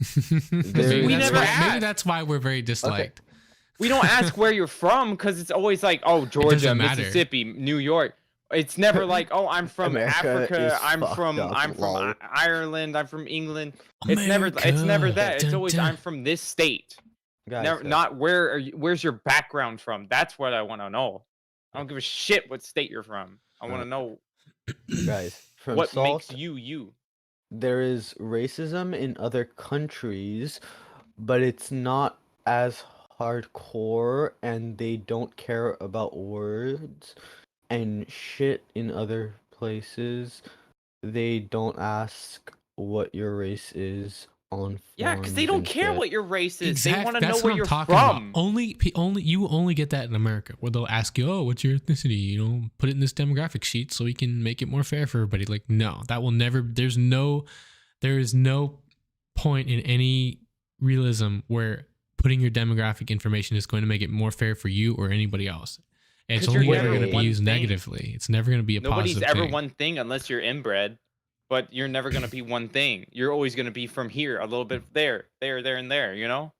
We maybe, never maybe asked. that's why we're very disliked. We don't ask where you're from because it's always like, oh, Georgia, doesn't matter. Mississippi, New York. It's never like, oh, I'm from America Africa. is I'm fucked from up, I- lol. Ireland. I'm from England. It's never that. It's Dun, always dun. I'm from this state. Guys, Never, not where's your background from? That's what I want to know. I don't give a shit what state you're from. I want to know guys, from what Salt, makes you you. there is racism in other countries, but it's not as hardcore, and they don't care about words and shit in other places. They don't ask what your race is on Yeah, because they forms don't and care shit. what your race is. Exactly. They want to know That's where what you're I'm talking from. about. You only get that in America, where they'll ask you, "Oh, what's your ethnicity?" You know, put it in this demographic sheet so we can make it more fair for everybody. Like, no, that will never. There is no point in any realism where putting your demographic information is going to make it more fair for you or anybody else. It's 'Cause you're only ever never going to be one used thing. negatively. It's never going to be a Nobody's positive ever thing. one thing unless you're inbred, but you're never gonna be one thing. You're always gonna be from here, a little bit there, and there. You know,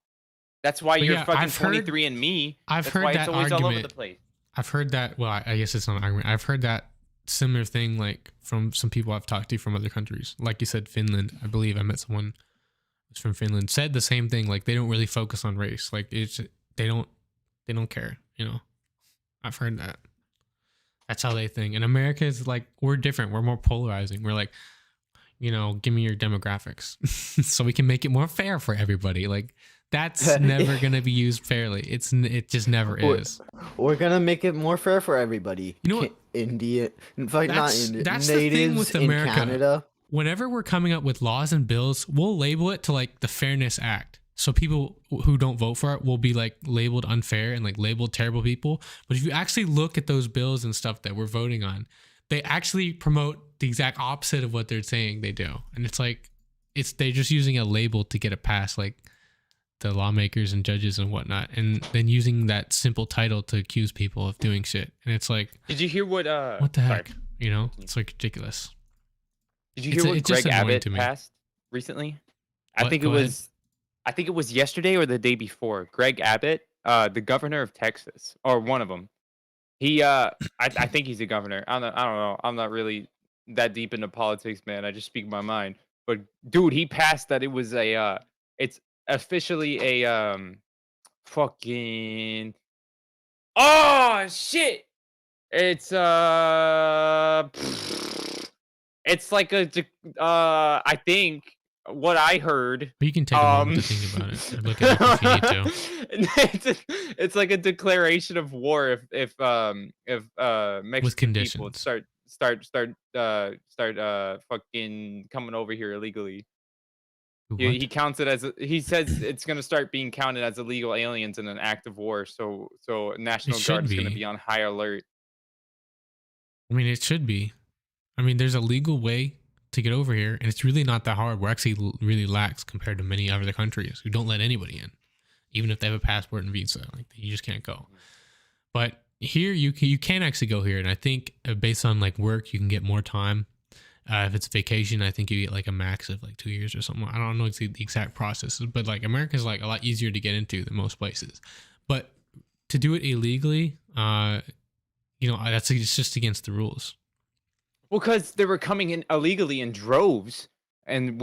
that's why But you're yeah, fucking I've heard- 23 and me. I've That's heard why that it's always all over argument. the place. I've heard that. Well, I guess it's not an argument. I've heard that similar thing, like from some people I've talked to from other countries. Like you said, Finland. I believe I met someone who's from Finland. Said the same thing. Like they don't really focus on race. Like they don't care. You know, I've heard that. That's how they think. And America is like we're different. We're more polarizing. We're like, you know, give me your demographics so we can make it more fair for everybody. Like that's never gonna be used fairly. It just never Or- is. We're gonna make it more fair for everybody. You know what? Indian, in fact, not That's- Indian. that's the thing Natives with in America. Canada. Whenever we're coming up with laws and bills, we'll label it to like the Fairness Act. So people who don't vote for it will be like labeled unfair and like labeled terrible people. But if you actually look at those bills and stuff that we're voting on, they actually promote the exact opposite of what they're saying they do. And it's like they're just using a label to get it past like the lawmakers and judges and whatnot, and then using that simple title to accuse people of doing shit. And it's like, Did you hear what? what the sorry. heck? You know, it's like ridiculous. Did you It's- hear what it's just Greg annoying Abbott to me. passed recently? What? I think Go ahead. it was yesterday or the day before. Greg Abbott, the governor of Texas, or one of them. He, I think he's a governor. I don't know. I'm not really that deep into politics, man. I just speak my mind. But dude, he passed that it was it's officially a fucking. Oh shit! It's it's like I think what I heard. But you can take a moment to think about it. Or look at it if you need to. It's like a declaration of war if Mexican people conditions. start fucking coming over here illegally. What? He counts it as he says it's gonna start being counted as illegal aliens in an act of war. So National should Guard is gonna be. be on high alert. I mean, it should be. I mean, there's a legal way to get over here, and it's really not that hard. We're actually really lax compared to many other countries who don't let anybody in, even if they have a passport and visa. Like, you just can't go. But here, you can actually go here, and I think based on like work, you can get more time. If it's vacation, I think you get like a max of like 2 years or something. I don't know the exact processes, but like America's like a lot easier to get into than most places. But to do it illegally, it's just against the rules. Well, because they were coming in illegally in droves, and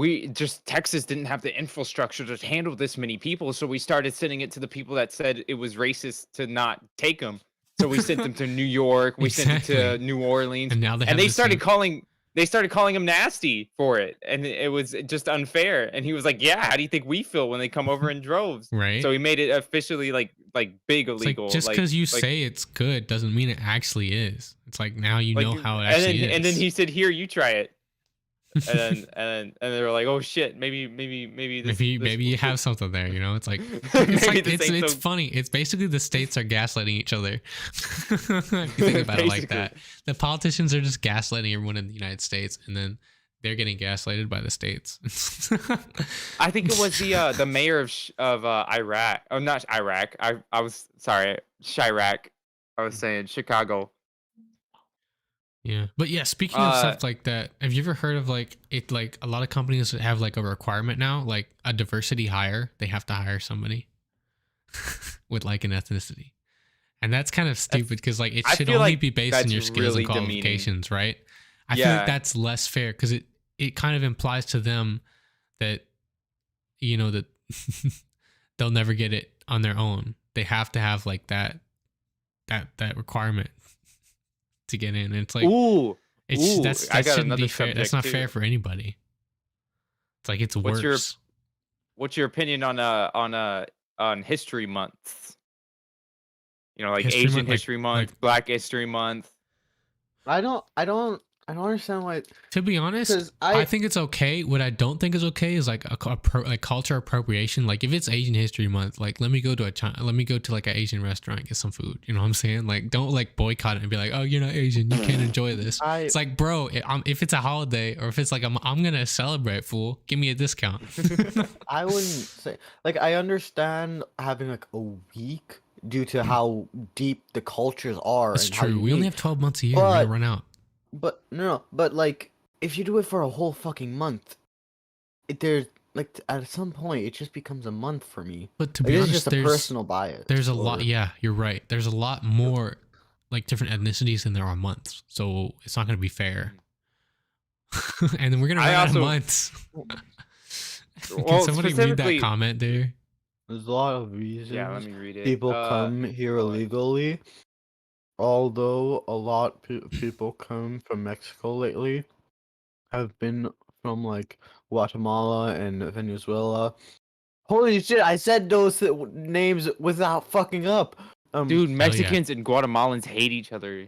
Texas didn't have the infrastructure to handle this many people, so we started sending it to the people that said it was racist to not take them. So we sent them to New York, we sent it to New Orleans, and now they started calling him nasty for it, and it was just unfair. And he was like, "Yeah, how do you think we feel when they come over in droves?" Right. So he made it officially like big illegal. It's like, just because you say it's good doesn't mean it actually is. It's like now you know how it actually is. And then he said, "Here, you try it." And then they were like, "Oh shit, maybe you have something there." It's like it's funny. It's basically the states are gaslighting each other. If you think about it like that, the politicians are just gaslighting everyone in the United States, and then they're getting gaslighted by the states. I think it was the mayor of Iraq. Oh, not Iraq. I was sorry, Chirac. I was saying Chicago. Yeah, but yeah, speaking of stuff like that, have you ever heard of like a lot of companies have like a requirement now, like a diversity hire? They have to hire somebody with like an ethnicity, and that's kind of stupid because like it should only be based on your skills and qualifications, right? I feel like that's less fair because it kind of implies to them that that they'll never get it on their own. They have to have like that requirement to get in, and it's like, that shouldn't be fair. That's not fair for anybody. It's like it's worse. What's your opinion on History Month? Like Asian History Month, Black History Month. I don't understand why. To be honest, I think it's okay. What I don't think is okay is like like culture appropriation. Like if it's Asian History Month, like let me go to like an Asian restaurant and get some food. You know what I'm saying? Like don't like boycott it and be like, oh, you're not Asian, you can't enjoy this. It's like, bro, if it's a holiday or if it's like I'm gonna celebrate, fool, give me a discount. I wouldn't say like I understand having like a week due to how deep the cultures are. That's true. We only have 12 months a year. We're gonna run out. But but like if you do it for a whole fucking month, there's like at some point it just becomes a month for me. But to be honest, it's just a personal bias. There's a lot. Yeah, you're right. There's a lot more like different ethnicities than there are months, so it's not going to be fair. And then we're gonna run out of months. Can somebody read that comment there? There's a lot of reasons. Yeah, let me read it. People come here illegally. Although a lot of people come from Mexico lately, have been from like Guatemala and Venezuela. Holy shit! I said those names without fucking up. Dude, Mexicans and Guatemalans hate each other.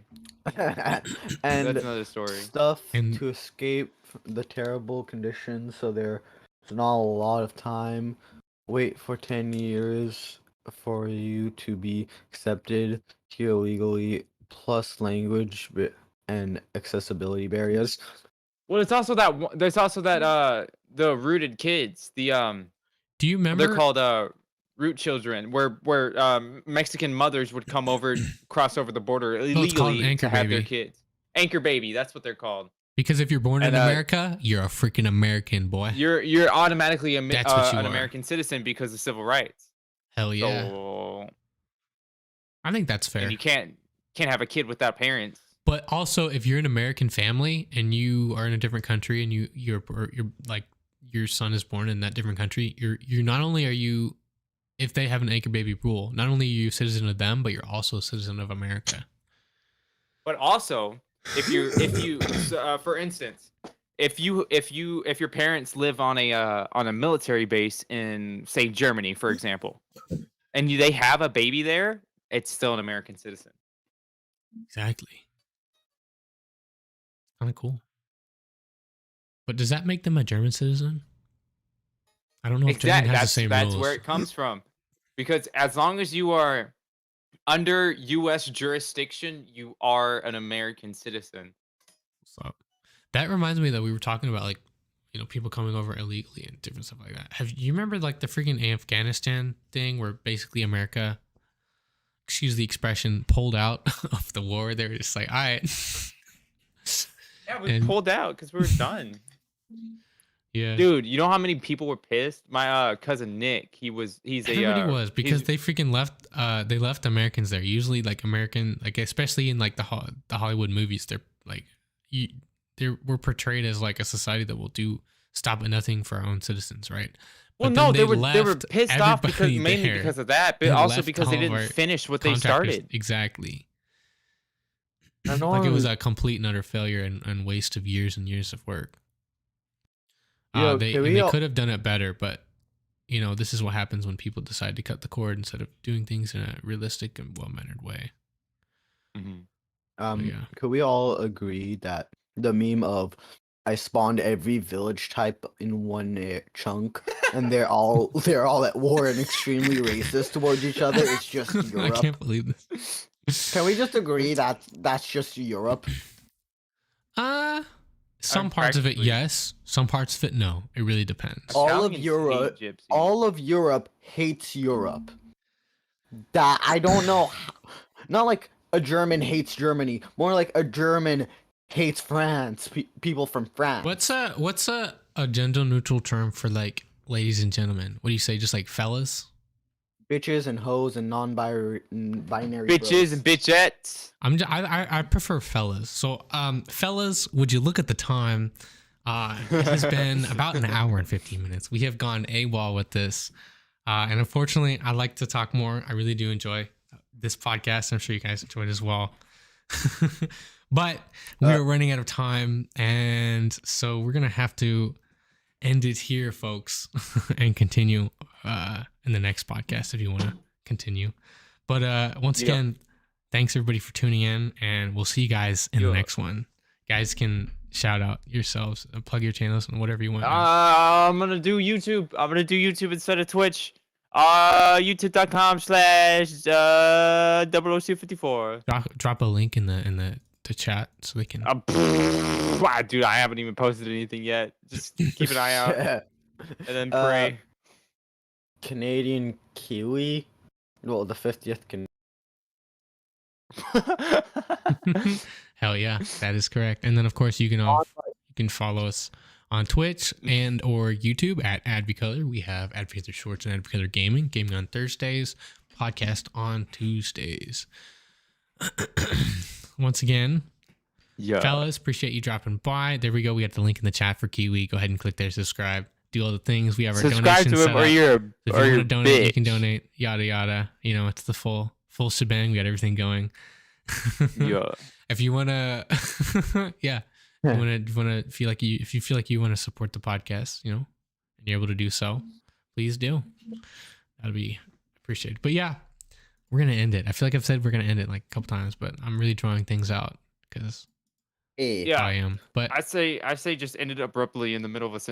And that's another story. Stuff to escape the terrible conditions, so there's not a lot of time. Wait for 10 years for you to be accepted here illegally, plus language and accessibility barriers. Well, it's also that there's also that the rooted kids. The do you remember? They're called root children, where Mexican mothers would come over, cross over the border illegally to have their kids. Anchor baby, that's what they're called. Because if you're born in America, you're a freaking American, boy. You're automatically an American citizen because of civil rights. Hell yeah. So, I think that's fair. And you can't have a kid without parents. But also, if you're an American family and you are in a different country and you're like your son is born in that different country, you're not only are you, if they have an anchor baby rule, not only are you a citizen of them, but you're also a citizen of America. But also, if you for instance, if your parents live on a military base in, say, Germany, for example, and they have a baby there, it's still an American citizen. Exactly. kind of cool. But does that make them a German citizen? I don't know if German has the same That's rules. where it comes from. Because as long as you are under U.S. jurisdiction, you are an American citizen. So that reminds me that we were talking about like, you know, people coming over illegally and different stuff like that. Have you remember like the freaking Afghanistan thing where basically America, excuse the expression, pulled out of the war? They were just like, all right. Yeah, we pulled out because we were done. Yeah, Dude, you know how many people were pissed? My cousin Nick, everybody was because they freaking left. They left Americans there. Usually, like American, like especially in like the Hollywood movies, they're like we're portrayed as like a society that will do stop at nothing for our own citizens, right? Well, But no, then they were pissed off because everybody mainly there. because of that, but They also left because they all of our didn't finish what they Contractors- started. exactly. I know Like it was I'm- a complete and utter failure and waste of years and years of work. Yo, They can we all- could have done it better, but you know, this is what happens when people decide to cut the cord instead of doing things in a realistic and well-mannered way. Mhm. yeah. Could we all agree that the meme of I spawned every village type in one chunk, and they're all at war and extremely racist towards each other? It's just I Europe. can't believe this. Can we just agree that that's just Europe? Some parts of it, practically- yes. Some parts of it, no. It really depends. All of Italians hate Europe- gypsies. All of Europe hates Europe. That I don't know. Not like a German hates Germany. More like a German hates France. People from France. What's a gender neutral term for like ladies and gentlemen? What do you say? Just like fellas? Bitches and hoes and non-binary bitches and bitchettes. I prefer fellas. So fellas, would you look at the time? It has been about an hour and 15 minutes. We have gone AWOL with this. And unfortunately, I like to talk more. I really do enjoy this podcast. I'm sure you guys enjoyed it as well. But we are running out of time. And so we're going to have to end it here, folks, and continue in the next podcast if you want to continue. But once again, thanks everybody for tuning in. And we'll see you guys in the next one. Guys can shout out yourselves, plug your channels and whatever you want. I'm gonna do YouTube. I'm gonna do YouTube instead of Twitch. YouTube.com/00254. Drop a link in the chat so they can. Wow, dude, I haven't even posted anything yet. Just keep an eye out and then pray. Canadian Kiwi. Well, the 50th can. Hell yeah, that is correct. And then of course you can follow us on Twitch and or YouTube at Advocolor. We have Advocolor Shorts and Advocolor Gaming on Thursdays, podcast on Tuesdays. Once again, Yeah, fellas, appreciate you dropping by. There we go. We got the link in the chat for Kiwi. Go ahead and click there, subscribe, do all the things. We have our subscribe donation to set him up. or you're If you or want you're to donate, bitch. you can donate. Yada yada. You know, it's the full shebang. We got everything going. Yeah. If you wanna, yeah, if you feel like you want to support the podcast, you know, and you're able to do so, please do. That'd be appreciated. But yeah, we're gonna end it. I feel like I've said we're gonna end it like a couple times, but I'm really drawing things out because Hey. Yeah. I am. But I say just end it abruptly in the middle of a sentence.